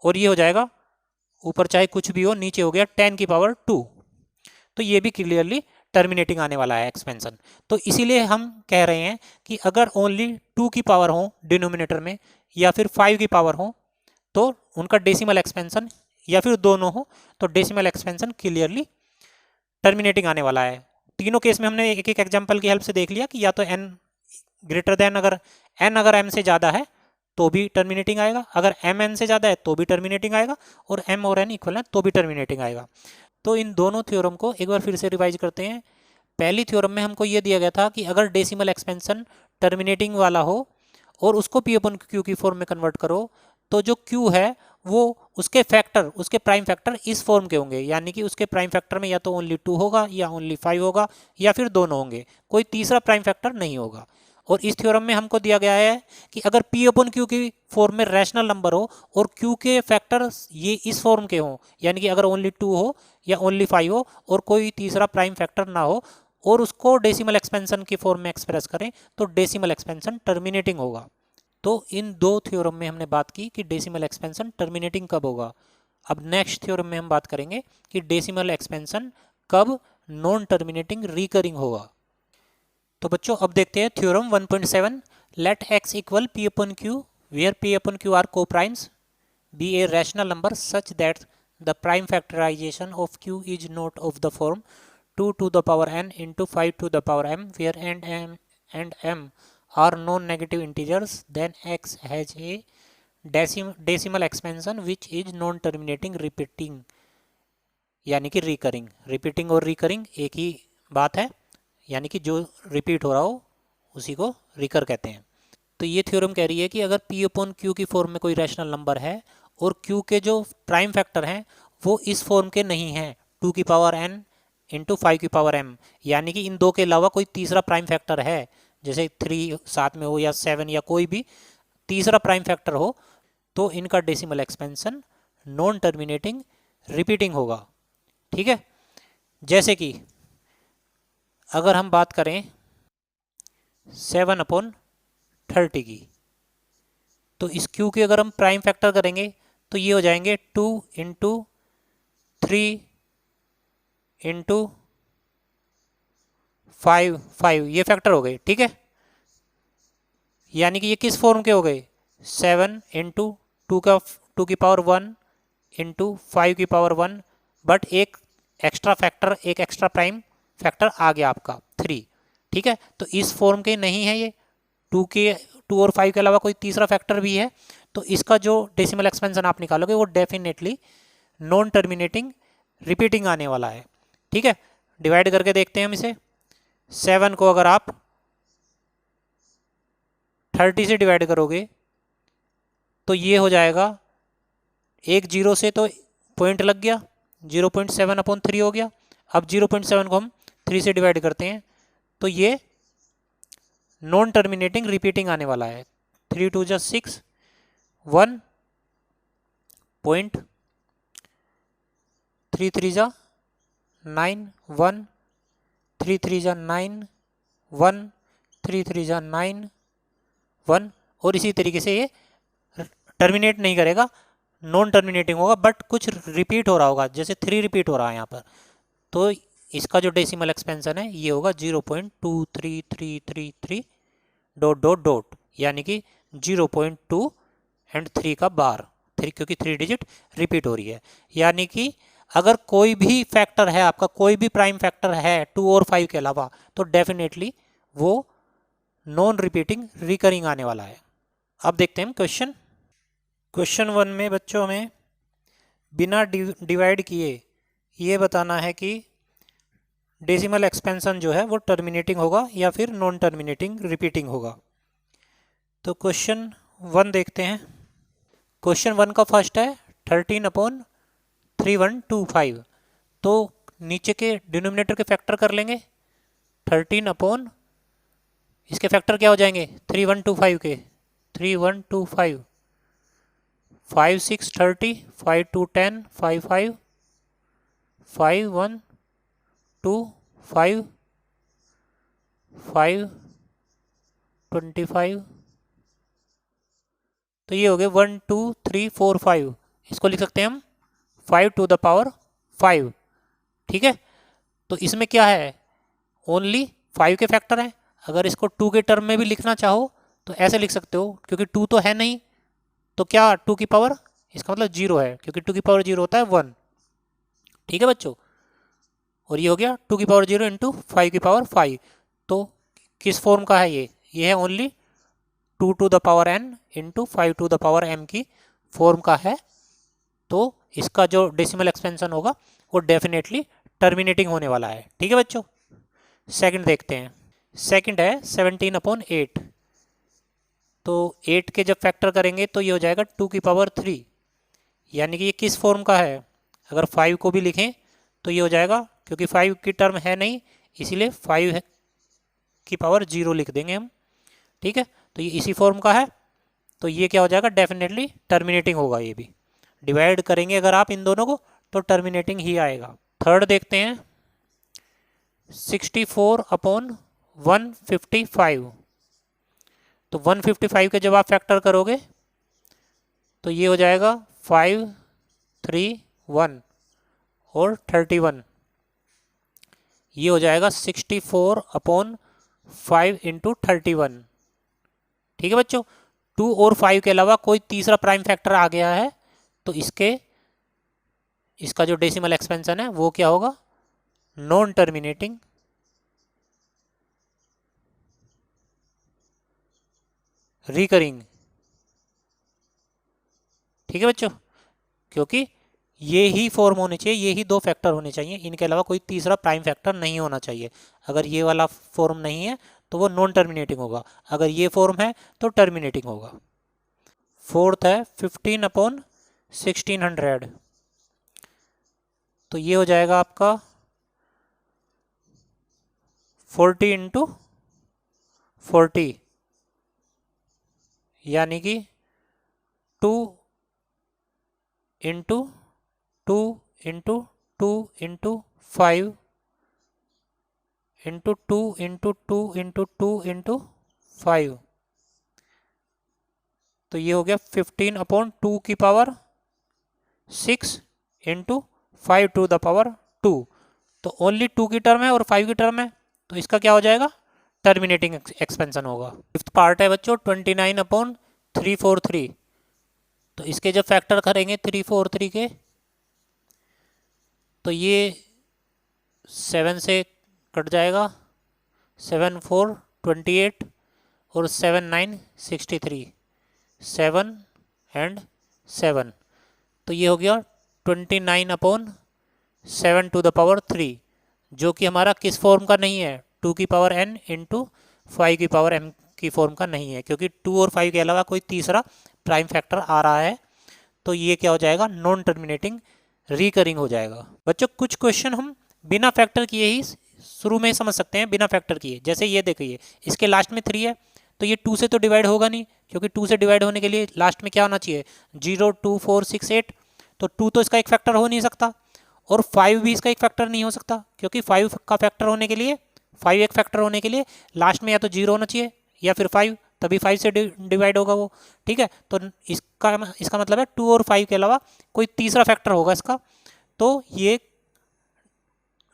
और ये हो जाएगा ऊपर चाहे कुछ भी हो नीचे हो गया 10 की पावर 2, तो ये भी क्लियरली टर्मिनेटिंग आने वाला है एक्सपेंशन। तो इसीलिए हम कह रहे हैं कि अगर ओनली 2 की पावर हो डिनोमिनेटर में या फिर 5 की पावर हो तो उनका डेसिमल एक्सपेंशन, या फिर दोनों हो तो डेसिमल एक्सपेंशन क्लियरली टर्मिनेटिंग आने वाला है। तीनों केस में हमने एक एक एग्जांपल की हेल्प से देख लिया कि या तो n ग्रेटर देन, अगर n अगर m से ज़्यादा है तो भी टर्मिनेटिंग आएगा, अगर एम एन से ज़्यादा है तो भी टर्मिनेटिंग आएगा, और एम और एन इक्वल है तो भी टर्मिनेटिंग आएगा। तो इन दोनों थ्योरम को एक बार फिर से रिवाइज करते हैं। पहली थ्योरम में हमको ये दिया गया था कि अगर डेसिमल एक्सपेंशन टर्मिनेटिंग वाला हो और उसको पी अपन क्यू की फॉर्म में कन्वर्ट करो, तो जो क्यू है वो उसके फैक्टर, उसके प्राइम फैक्टर इस फॉर्म के होंगे, यानी कि उसके प्राइम फैक्टर में या तो ओनली 2 होगा या ओनली 5 होगा या फिर दोनों होंगे, कोई तीसरा प्राइम फैक्टर नहीं होगा। और इस थ्योरम में हमको दिया गया है कि अगर पी अपन क्यू की फॉर्म में रैशनल नंबर हो और क्यू के फैक्टर ये इस फॉर्म के हों, यानी कि अगर ओनली 2 हो या ओनली 5 हो और कोई तीसरा प्राइम फैक्टर ना हो, और उसको डेसिमल एक्सपेंशन की फॉर्म में एक्सप्रेस करें, तो डेसिमल एक्सपेंशन टर्मिनेटिंग होगा। तो इन दो थ्योरम में हमने बात की कि डेसिमल एक्सपेंशन टर्मिनेटिंग कब होगा। अब नेक्स्ट थ्योरम में हम बात करेंगे कि डेसिमल एक्सपेंशन कब नॉन टर्मिनेटिंग रिकरिंग होगा। तो बच्चों अब देखते हैं theorem 1.7। Let x equal p upon q where p upon q are coprimes be a rational number such that the prime factorization of q is not of the form 2 to the power n into 5 to the power m where and m are non-negative integers, then x has a decimal expansion which is non-terminating repeating, यानी कि recurring. Repeating और recurring एक ही बात है, यानी कि जो repeat हो रहा हो उसी को रिकर कहते हैं। तो ये थ्योरम कह रही है कि अगर p अपॉन क्यू की फॉर्म में कोई रैशनल नंबर है और q के जो प्राइम फैक्टर हैं वो इस फॉर्म के नहीं हैं 2 की पावर n इंटू 5 की पावर m, यानी कि इन दो के अलावा कोई तीसरा प्राइम फैक्टर है, जैसे 3 साथ में हो या 7 या कोई भी तीसरा प्राइम फैक्टर हो, तो इनका decimal expansion non terminating repeating होगा। ठीक है, जैसे कि अगर हम बात करें 7/30 की, तो इस क्यू के अगर हम प्राइम फैक्टर करेंगे तो ये हो जाएंगे 2 इंटू 3 इंटू 5 ये फैक्टर हो गए। ठीक है, यानी कि ये किस फॉर्म के हो गए 7 इंटू 2 की पावर 1 इंटू 5 की पावर 1, बट एक एक्स्ट्रा फैक्टर, एक एक्स्ट्रा प्राइम फैक्टर आ गया आपका 3। ठीक है, तो इस फॉर्म के नहीं है ये, 2 और 5 के अलावा कोई तीसरा फैक्टर भी है, तो इसका जो डेसिमल एक्सपेंशन आप निकालोगे वो डेफिनेटली नॉन टर्मिनेटिंग रिपीटिंग आने वाला है। ठीक है, डिवाइड करके देखते हैं हम इसे। 7 को अगर आप 30 से डिवाइड करोगे तो ये हो जाएगा, एक जीरो से तो पॉइंट लग गया, 0.7/3 हो गया। अब 0.7 को हम 3 से डिवाइड करते हैं तो ये नॉन टर्मिनेटिंग रिपीटिंग आने वाला है। 3 2 जा 6, 1 पॉइंट, 3 3 जा 9, 1 3 3 जा 9, 1 3 3 जा 9, 1, और इसी तरीके से ये टर्मिनेट नहीं करेगा, नॉन टर्मिनेटिंग होगा, बट कुछ रिपीट हो रहा होगा, जैसे 3 रिपीट हो रहा है यहाँ पर, तो इसका जो डेसिमल एक्सपेंशन है ये होगा 0.2333 डॉट डॉट डॉट, यानी कि 0.2 एंड 3 का बार 3, क्योंकि 3 डिजिट रिपीट हो रही है। यानी कि अगर कोई भी फैक्टर है आपका, कोई भी प्राइम फैक्टर है 2 और 5 के अलावा, तो डेफिनेटली वो नॉन रिपीटिंग रिकरिंग आने वाला है। अब देखते हैं क्वेश्चन 1 में बच्चों में बिना डिवाइड किए ये बताना है कि डेसिमल एक्सपेंशन जो है वो टर्मिनेटिंग होगा या फिर नॉन टर्मिनेटिंग रिपीटिंग होगा। तो क्वेश्चन 1 देखते हैं। क्वेश्चन 1 का फर्स्ट है 13/3125, तो नीचे के डिनोमिनेटर के फैक्टर कर लेंगे। 13 इसके फैक्टर क्या हो जाएंगे 3125 के, 3125, 5 6 30, 5 2 10, 5 5, 5 1 2 5, 5 25, तो ये हो गए 1 2 3 4 5, इसको लिख सकते हैं हम 5 to the power 5। ठीक है, तो इसमें क्या है ओनली 5 के फैक्टर हैं। अगर इसको 2 के टर्म में भी लिखना चाहो तो ऐसे लिख सकते हो, क्योंकि 2 तो है नहीं, तो क्या 2 की पावर, इसका मतलब 0 है, क्योंकि 2 की पावर 0 होता है 1। ठीक है बच्चों, और ये हो गया 2 की पावर 0 इंटू 5 की पावर 5, तो किस फॉर्म का है ये है only 2 to the power n into 5 to the power m की फॉर्म का है, तो इसका जो डेसिमल एक्सपेंशन होगा वो डेफिनेटली टर्मिनेटिंग होने वाला है। ठीक है बच्चों, सेकंड देखते हैं। सेकंड है 17/8। तो 8 के जब फैक्टर करेंगे तो ये हो जाएगा 2 की पावर 3, यानी कि ये किस फॉर्म का है। अगर 5 को भी लिखें तो ये हो जाएगा, क्योंकि 5 की टर्म है नहीं इसीलिए 5 की पावर 0 लिख देंगे हम। ठीक है, तो ये इसी फॉर्म का है, तो ये क्या हो जाएगा, डेफिनेटली टर्मिनेटिंग होगा। ये भी डिवाइड करेंगे अगर आप इन दोनों को तो टर्मिनेटिंग ही आएगा। थर्ड देखते हैं 64/155। तो 155 के जब आप फैक्टर करोगे तो ये हो जाएगा 5, 3, 1 और 31। ये हो जाएगा 64/5 इंटू 31। ठीक है बच्चों, 2 और 5 के अलावा कोई तीसरा प्राइम फैक्टर आ गया है तो इसका जो डेसिमल एक्सपेंशन है वो क्या होगा, नॉन टर्मिनेटिंग रिकरिंग। ठीक है बच्चों, क्योंकि ये ही फॉर्म होने चाहिए, ये ही दो फैक्टर होने चाहिए, इनके अलावा कोई तीसरा प्राइम फैक्टर नहीं होना चाहिए। अगर ये वाला फॉर्म नहीं है तो वो नॉन टर्मिनेटिंग होगा, अगर ये फॉर्म है तो टर्मिनेटिंग होगा। फोर्थ है 15/1600। तो ये हो जाएगा आपका 40 इंटू 40, यानी कि 2 into 2 into 2 into 5 into 2 into 2 into 2 into 5। तो ये हो गया 15/2 की power 6 into 5 to the power 2। तो ओनली 2 की टर्म है और 5 की टर्म है, तो इसका क्या हो जाएगा, टर्मिनेटिंग एक्सपेंशन होगा। फिफ्थ पार्ट है बच्चों 29/343। तो इसके जब फैक्टर करेंगे 343 के तो ये 7 से कट जाएगा, 7 4 28 और 7 9 63, 7 एंड 7। तो ये हो गया 29/7 टू द पावर 3, जो कि हमारा किस फॉर्म का नहीं है, 2 की पावर n इंटू 5 की पावर m की फॉर्म का नहीं है, क्योंकि 2 और 5 के अलावा कोई तीसरा प्राइम फैक्टर आ रहा है। तो ये क्या हो जाएगा, नॉन टर्मिनेटिंग रिकरिंग हो जाएगा। बच्चों कुछ क्वेश्चन हम बिना फैक्टर किए ही शुरू में समझ सकते हैं, बिना फैक्टर किए। जैसे ये देखिए, इसके लास्ट में 3 है तो ये 2 से तो डिवाइड होगा नहीं, क्योंकि 2 से डिवाइड होने के लिए लास्ट में क्या होना चाहिए, 0 2 4 6 8। तो 2 तो इसका एक फैक्टर हो नहीं सकता, और 5 भी इसका एक फैक्टर नहीं हो सकता, क्योंकि 5 का फैक्टर होने के लिए, 5 एक फैक्टर होने के लिए लास्ट में या तो 0 होना चाहिए या फिर 5, तभी 5 से डिवाइड होगा वो। ठीक है, तो इसका मतलब है 2 और 5 के अलावा कोई तीसरा फैक्टर होगा इसका, तो ये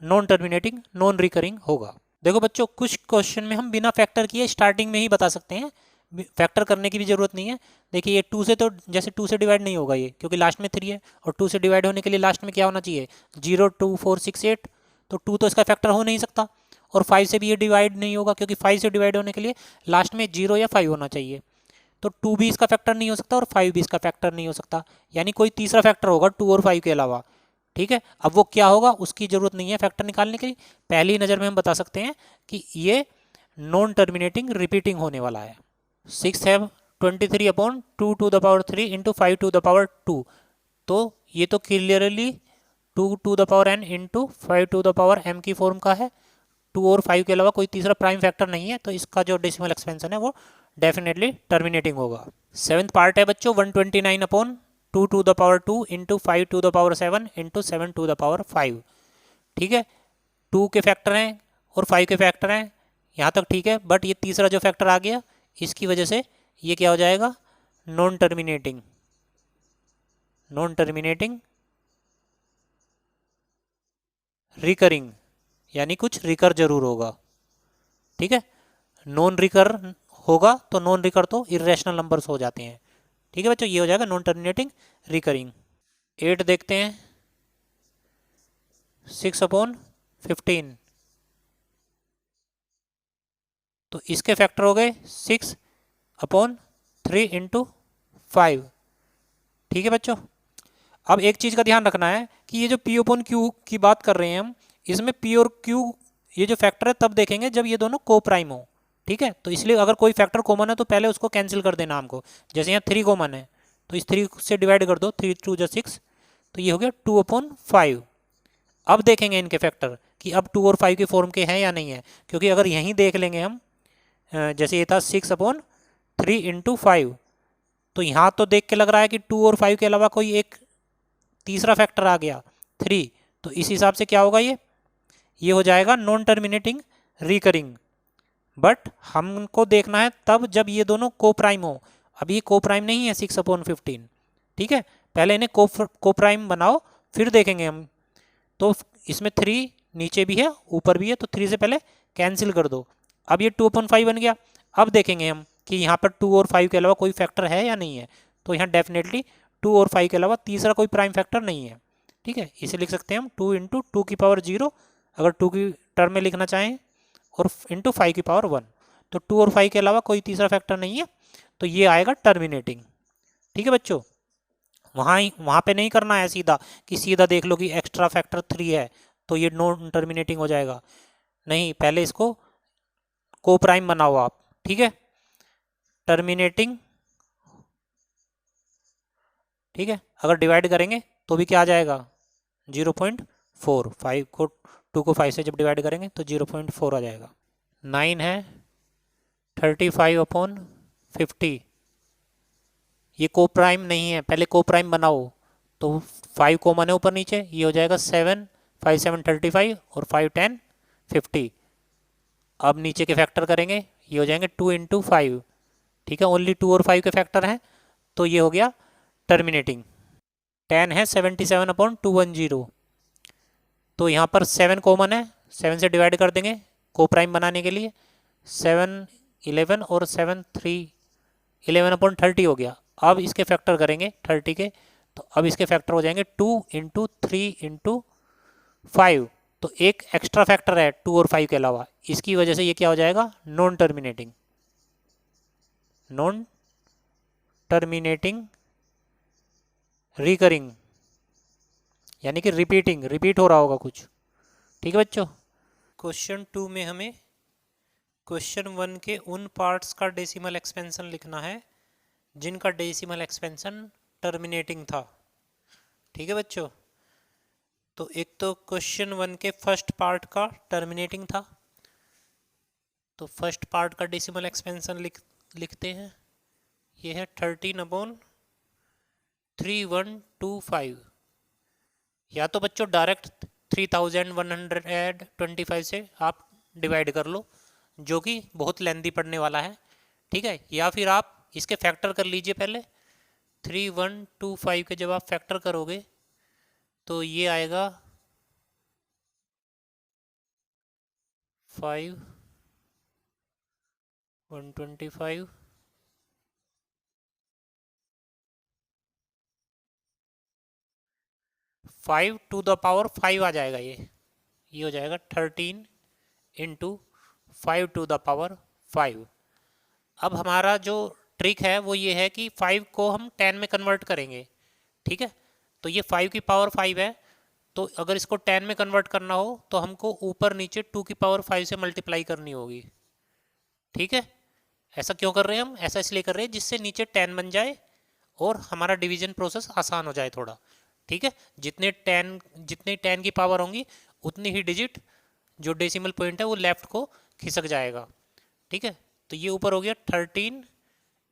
नॉन टर्मिनेटिंग नॉन रिकरिंग होगा। देखो बच्चों, कुछ क्वेश्चन में हम बिना फैक्टर किए स्टार्टिंग में ही बता सकते हैं, फैक्टर करने की भी जरूरत नहीं है। देखिए ये 2 से तो, जैसे 2 से डिवाइड नहीं होगा ये, क्योंकि लास्ट में 3 है, और 2 से डिवाइड होने के लिए लास्ट में क्या होना चाहिए, 0 2 4 6 8। तो 2 तो इसका फैक्टर हो नहीं सकता, और 5 से भी ये डिवाइड नहीं होगा, क्योंकि 5 से डिवाइड होने के लिए लास्ट में 0 या 5 होना चाहिए। तो 2 भी इसका फैक्टर नहीं हो सकता और 5 भी इसका फैक्टर नहीं हो सकता, यानी कोई तीसरा फैक्टर होगा 2 और 5 के अलावा। ठीक है, अब वो क्या होगा उसकी जरूरत नहीं है फैक्टर निकालने के लिए, पहली नज़र में हम बता सकते हैं कि ये नॉन टर्मिनेटिंग रिपीटिंग होने वाला है। 6 है 23/2 to the power 3 into 5 to the power 2। तो ये तो clearly 2 to the power n into 5 to the power m की फॉर्म का है। 2 और 5 के अलावा कोई तीसरा प्राइम फैक्टर नहीं है, तो इसका जो डेसिमल एक्सपेंशन है वो डेफिनेटली टर्मिनेटिंग होगा। सेवन्थ पार्ट है बच्चों 129/2 to the power 2 into 5 to the power 7 into 7 to the power 5। ठीक है, 2 के फैक्टर हैं और 5 के फैक्टर हैं, यहाँ तक ठीक है, बट ये तीसरा जो फैक्टर आ गया इसकी वजह से ये क्या हो जाएगा, नॉन टर्मिनेटिंग रिकरिंग, यानी कुछ रिकर जरूर होगा। ठीक है, नॉन रिकर होगा तो नॉन रिकर तो इरेशनल नंबर्स हो जाते हैं। ठीक है बच्चों, ये हो जाएगा नॉन टर्मिनेटिंग रिकरिंग। 8 देखते हैं 6/15। तो इसके फैक्टर हो गए 6 अपॉन 3 × 5। ठीक है बच्चों। अब एक चीज़ का ध्यान रखना है कि ये जो P अपॉन Q की बात कर रहे हैं हम, इसमें P और Q ये जो फैक्टर है तब देखेंगे जब ये दोनों को प्राइम हो। ठीक है, तो इसलिए अगर कोई फैक्टर कॉमन है तो पहले उसको कैंसिल कर देना हमको। जैसे यहाँ 3 कॉमन है तो इस 3 से डिवाइड कर दो, 3 2 × 6, तो ये हो गया 2/5। अब देखेंगे इनके फैक्टर कि अब 2 और 5 के फॉर्म के हैं या नहीं है, क्योंकि अगर यहीं देख लेंगे हम, जैसे ये था 6/3 × 5, तो यहाँ तो देख के लग रहा है कि 2 और 5 के अलावा कोई एक तीसरा फैक्टर आ गया 3, तो इस हिसाब से क्या होगा, ये हो जाएगा नॉन टर्मिनेटिंग रिकरिंग। बट हमको देखना है तब जब ये दोनों को प्राइम हो। अब ये को प्राइम नहीं है 6/15। ठीक है, पहले इन्हें को प्राइम बनाओ फिर देखेंगे हम। तो इसमें 3 नीचे भी है ऊपर भी है, तो 3 से पहले कैंसिल कर दो। अब ये 2/5 बन गया। अब देखेंगे हम कि यहाँ पर 2 और 5 के अलावा कोई फैक्टर है या नहीं है, तो यहाँ डेफिनेटली 2 और 5 के अलावा तीसरा कोई प्राइम फैक्टर नहीं है। ठीक है, इसे लिख सकते हैं हम 2 × 2⁻0 अगर 2 की टर्म में लिखना चाहें, और × 5⁻1। तो 2 और 5 के अलावा कोई तीसरा फैक्टर नहीं है, तो ये आएगा टर्मिनेटिंग। ठीक है बच्चों, वहाँ पे नहीं करना है सीधा कि सीधा देख लो कि एक्स्ट्रा फैक्टर 3 है तो ये नॉन टर्मिनेटिंग हो जाएगा। नहीं, पहले इसको को प्राइम बनाओ आप। ठीक है, टर्मिनेटिंग। ठीक है, अगर डिवाइड करेंगे तो भी क्या आ जाएगा 0.4। 5 को 2 को 5 से जब डिवाइड करेंगे तो 0.4 आ जाएगा। 9 है 35/50। ये को प्राइम नहीं है, पहले को प्राइम बनाओ। तो 5 कॉमन है ऊपर नीचे, ये हो जाएगा 7 5 7 35 और 5 10 50। अब नीचे के फैक्टर करेंगे, ये हो जाएंगे 2 × 5। ठीक है, ओनली 2 और 5 के फैक्टर हैं, तो ये हो गया टर्मिनेटिंग। 10 है 77/210। तो यहाँ पर 7 कॉमन है, 7 से डिवाइड कर देंगे को प्राइम बनाने के लिए। 7 11 और 7 3 11/30 हो गया। अब इसके फैक्टर करेंगे 30 के, तो अब इसके फैक्टर हो जाएंगे 2 × 3 × 5। तो एक एक्स्ट्रा फैक्टर है 2 और 5 के अलावा, इसकी वजह से ये क्या हो जाएगा non terminating. Non terminating recurring, यानी कि रिपीट हो रहा होगा कुछ। ठीक है बच्चों। क्वेश्चन 2 में हमें क्वेश्चन 1 के उन पार्ट्स का डेसिमल एक्सपेंशन लिखना है जिनका डेसिमल एक्सपेंशन टर्मिनेटिंग था। ठीक है बच्चों, तो एक तो क्वेश्चन 1 के फर्स्ट पार्ट का टर्मिनेटिंग था, तो फर्स्ट पार्ट का डेसिमल एक्सपेंशन लिखते हैं। ये है 13/3125। या तो बच्चों डायरेक्ट 3125 से आप डिवाइड कर लो, जो कि बहुत लेंदी पड़ने वाला है। ठीक है, या फिर आप इसके फैक्टर कर लीजिए पहले। 3125 के जब आप फैक्टर करोगे तो ये आएगा 5 125 5 टू द पावर 5 आ जाएगा। ये हो जाएगा 13 × 5 टू द पावर 5। अब हमारा जो ट्रिक है वो ये है कि 5 को हम 10 में कन्वर्ट करेंगे। ठीक है, तो ये 5 की पावर 5 है, तो अगर इसको 10 में कन्वर्ट करना हो तो हमको ऊपर नीचे 2 की पावर 5 से मल्टीप्लाई करनी होगी। ठीक है, ऐसा क्यों कर रहे हैं हम, ऐसा इसलिए कर रहे हैं जिससे नीचे 10 बन जाए और हमारा डिवीजन प्रोसेस आसान हो जाए थोड़ा। ठीक है, जितने 10 की पावर होंगी उतनी ही डिजिट जो डेसिमल पॉइंट है वो लेफ्ट को खिसक जाएगा। ठीक है, तो ये ऊपर हो गया 13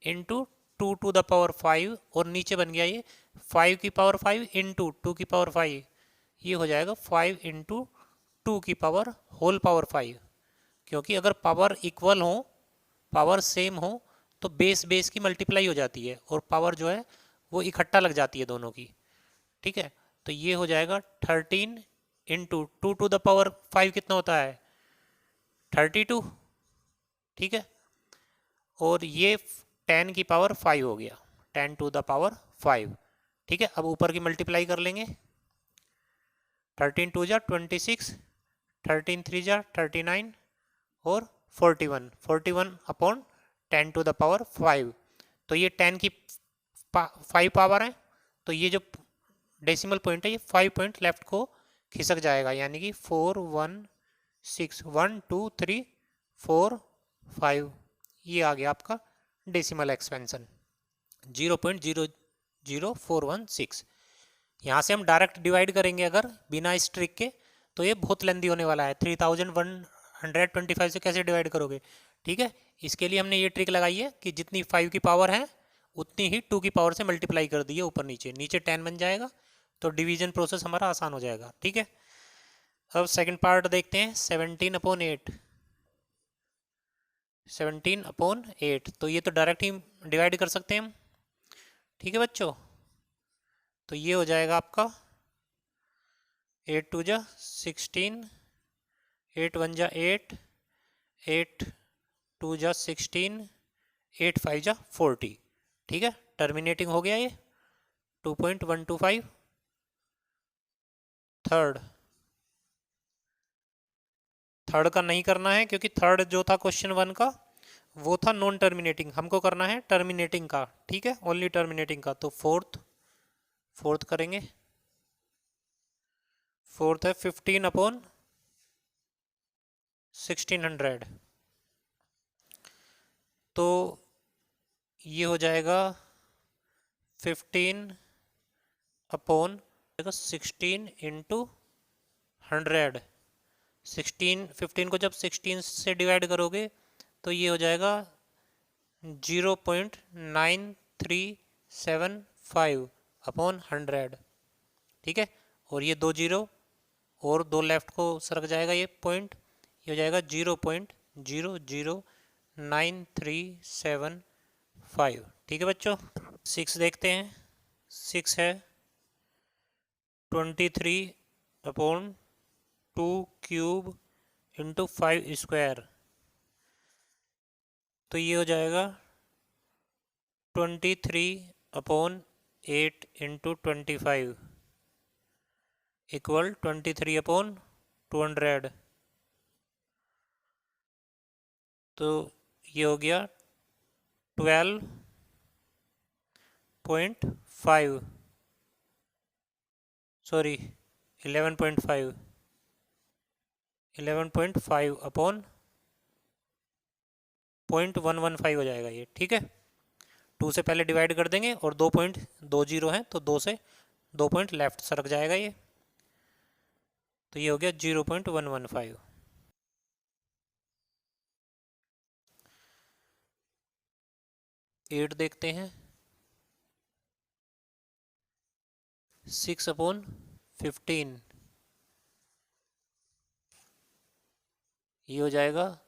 × 2 टू द पावर 5 और नीचे बन गया ये 5 की पावर 5 × 2 की पावर 5। ये हो जाएगा 5 × 2 की पावर होल पावर 5। क्योंकि अगर पावर इक्वल हो, पावर सेम हो, तो बेस की मल्टीप्लाई हो जाती है और पावर जो है वो इकट्ठा लग जाती है दोनों की। ठीक है, तो ये हो जाएगा 13 × 2 टू द पावर 5 कितना होता है 32। ठीक है, और ये 10 की पावर 5 हो गया 10 टू द पावर 5। ठीक है, अब ऊपर की मल्टीप्लाई कर लेंगे। 13 2 जा 26, 13 3 जा 39 और 41 41/10 10 टू द पावर 5। तो ये 10 की 5 पावर है, तो ये जो डेसिमल पॉइंट है ये 5 पॉइंट लेफ्ट को खिसक जाएगा, यानी कि 4 1 6 1 2 3 4 5, ये आ गया आपका डेसिमल एक्सपेंशन 0.00416। यहाँ से हम डायरेक्ट डिवाइड करेंगे अगर बिना इस ट्रिक के, तो ये बहुत लेंदी होने वाला है। 3125 से कैसे डिवाइड करोगे, ठीक है। इसके लिए हमने ये ट्रिक लगाई है कि जितनी 5 की पावर है उतनी ही 2 की पावर से मल्टीप्लाई कर दी है ऊपर नीचे, नीचे 10 बन जाएगा, तो डिवीजन प्रोसेस हमारा आसान हो जाएगा, ठीक है। अब सेकंड पार्ट देखते हैं, 17/8। 17/8, तो ये तो डायरेक्ट ही डिवाइड कर सकते हैं हम, ठीक है बच्चों। तो ये हो जाएगा आपका 8 2 जा 16, 8 1 जा 8, 8 2 जा 16, 8 5 जा 40, ठीक है। टर्मिनेटिंग हो गया ये 2.125। थर्ड का नहीं करना है, क्योंकि थर्ड जो था क्वेश्चन 1 का वो था नॉन टर्मिनेटिंग, हमको करना है टर्मिनेटिंग का, ठीक है, ओनली टर्मिनेटिंग का। तो फोर्थ करेंगे। फोर्थ है 15/1600, तो ये हो जाएगा 15/16 इंटू 100। 15 को जब 16 से डिवाइड करोगे तो ये हो जाएगा 0.9375/100, ठीक है। और ये 2 जीरो और 2 लेफ्ट को सरक जाएगा ये पॉइंट, ये हो जाएगा 0.00937 ठीक है बच्चों। 6 देखते हैं। 6 है 23/2 क्यूब इंटू 5 स्क्वायर, तो ये हो जाएगा 23/8 इंटू 25 इक्वल 23/200, तो ये हो गया 12.5 सॉरी 11.5 अपॉन 0.115 हो जाएगा ये, ठीक है। 2 से पहले डिवाइड कर देंगे और 2.20 है तो 2 से 2 पॉइंट लेफ्ट सरक जाएगा ये, तो ये हो गया 0.115। एट देखते हैं। 6/15 ये हो जाएगा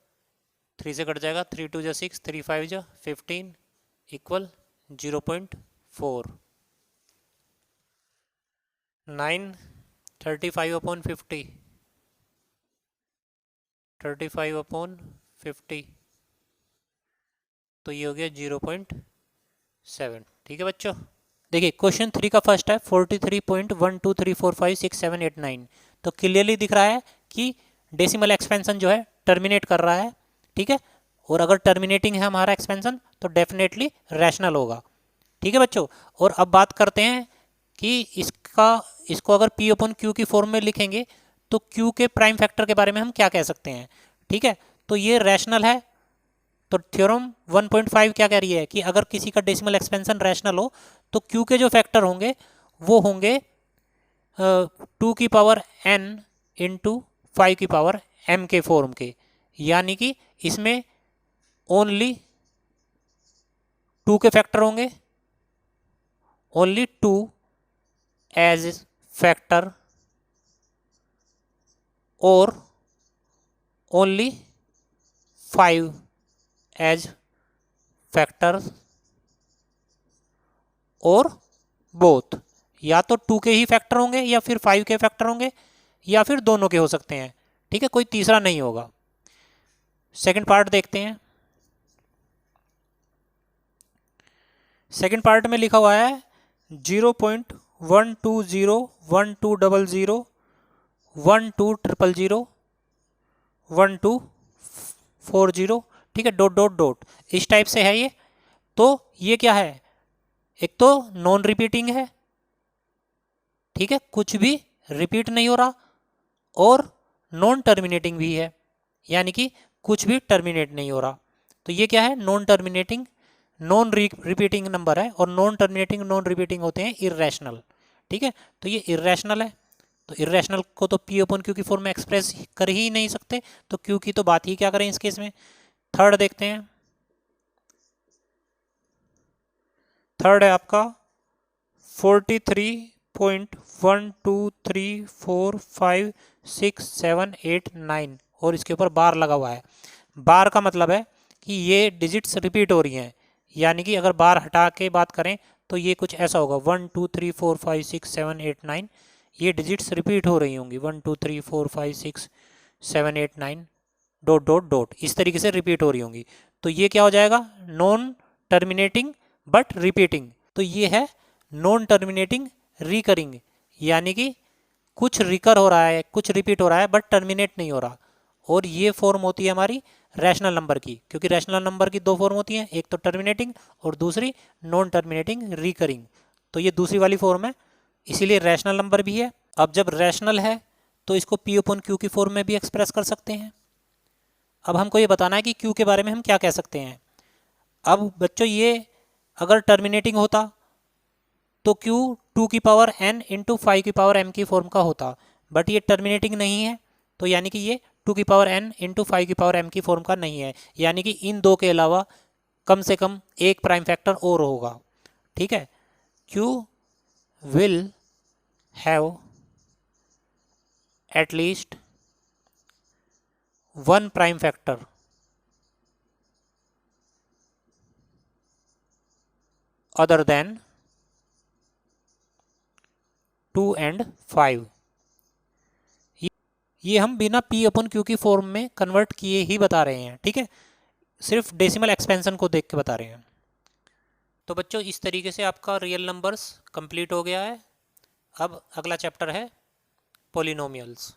3 से कट जाएगा, 3 2 जा 6, 3 5 जा 15 इक्वल 0.4। 9 35/50 35/50, तो ये हो गया 0.7, ठीक है बच्चों। देखिए क्वेश्चन 3 का फर्स्ट है 43.12345678 तो क्लियरली दिख रहा है कि डेसिमल एक्सपेंशन जो है टर्मिनेट कर रहा है, ठीक है। और अगर टर्मिनेटिंग है हमारा एक्सपेंशन तो डेफिनेटली रैशनल होगा, ठीक है बच्चों। और अब बात करते हैं कि इसको अगर P/Q की फॉर्म में लिखेंगे तो Q के प्राइम फैक्टर के बारे में हम क्या कह सकते हैं, ठीक है। तो ये रैशनल है, तो थ्योरम 1.5 क्या कह रही है कि अगर किसी का डेसिमल एक्सपेंशन रैशनल हो तो Q के जो फैक्टर होंगे वो होंगे 2 की पावर n इंटू 5 की पावर m के फॉर्म के, यानी कि इसमें ओनली 2 के फैक्टर होंगे, ओनली 2 एज फैक्टर और ओनली 5 एज फैक्टर और बोथ, या तो 2 के ही फैक्टर होंगे या फिर 5 के फैक्टर होंगे या फिर दोनों के हो सकते हैं, ठीक है, कोई तीसरा नहीं होगा। सेकंड पार्ट देखते हैं। सेकंड पार्ट में लिखा हुआ है 0.1201200 12000 1240 ठीक है, डॉट डॉट डॉट इस टाइप से है ये। तो ये क्या है, एक तो नॉन रिपीटिंग है, ठीक है, कुछ भी रिपीट नहीं हो रहा, और नॉन टर्मिनेटिंग भी है, यानी कि कुछ भी टर्मिनेट नहीं हो रहा। तो ये क्या है, non terminating non repeating number है, और नॉन टर्मिनेटिंग नॉन रिपीटिंग होते हैं इरेशनल, ठीक है। तो ये इरेशनल है, तो इरेशनल को तो पी अपन क्यू की फॉर्म में एक्सप्रेस कर ही नहीं सकते, तो क्यू की तो बात ही क्या करें इस केस में। थर्ड देखते हैं, थर्ड है आपका 43.123456789 और इसके ऊपर बार लगा हुआ है। बार का मतलब है कि ये डिजिट्स रिपीट हो रही हैं, यानी कि अगर बार हटा के बात करें तो ये कुछ ऐसा होगा 123456789, ये डिजिट्स रिपीट हो रही होंगी 123456789 डॉट डॉट डॉट इस तरीके से रिपीट हो रही होंगी। तो ये क्या हो जाएगा, नॉन टर्मिनेटिंग बट रिपीटिंग। तो ये है नॉन टर्मिनेटिंग रिकरिंग, यानी कि कुछ रिकर हो रहा है, कुछ रिपीट हो रहा है बट टर्मिनेट नहीं हो रहा। और ये फॉर्म होती है हमारी रैशनल नंबर की, क्योंकि रैशनल नंबर की दो फॉर्म होती हैं, एक तो टर्मिनेटिंग और दूसरी नॉन टर्मिनेटिंग रिकरिंग। तो ये दूसरी वाली फॉर्म है, इसीलिए रैशनल नंबर भी है। अब जब रैशनल है तो इसको पी अपन क्यू की फॉर्म में भी एक्सप्रेस कर सकते हैं। अब हमको ये बताना है कि क्यू के बारे में हम क्या कह सकते हैं। अब बच्चों ये अगर टर्मिनेटिंग होता तो क्यू 2 की पावर n इंटू 5 की पावर m की फॉर्म का होता, बट ये टर्मिनेटिंग नहीं है, तो यानी कि ये 2 की पावर n इंटू 5 की पावर m की फॉर्म का नहीं है, यानी कि इन दो के अलावा कम से कम एक प्राइम फैक्टर और होगा, ठीक है। Q will have at least one prime factor other than 2 and 5। ये हम बिना पी अपन क्यू की फॉर्म में कन्वर्ट किए ही बता रहे हैं, ठीक है, सिर्फ डेसिमल एक्सपेंशन को देख के बता रहे हैं। तो बच्चों इस तरीके से आपका रियल नंबर्स कंप्लीट हो गया है। अब अगला चैप्टर है पॉलिनोमियल्स।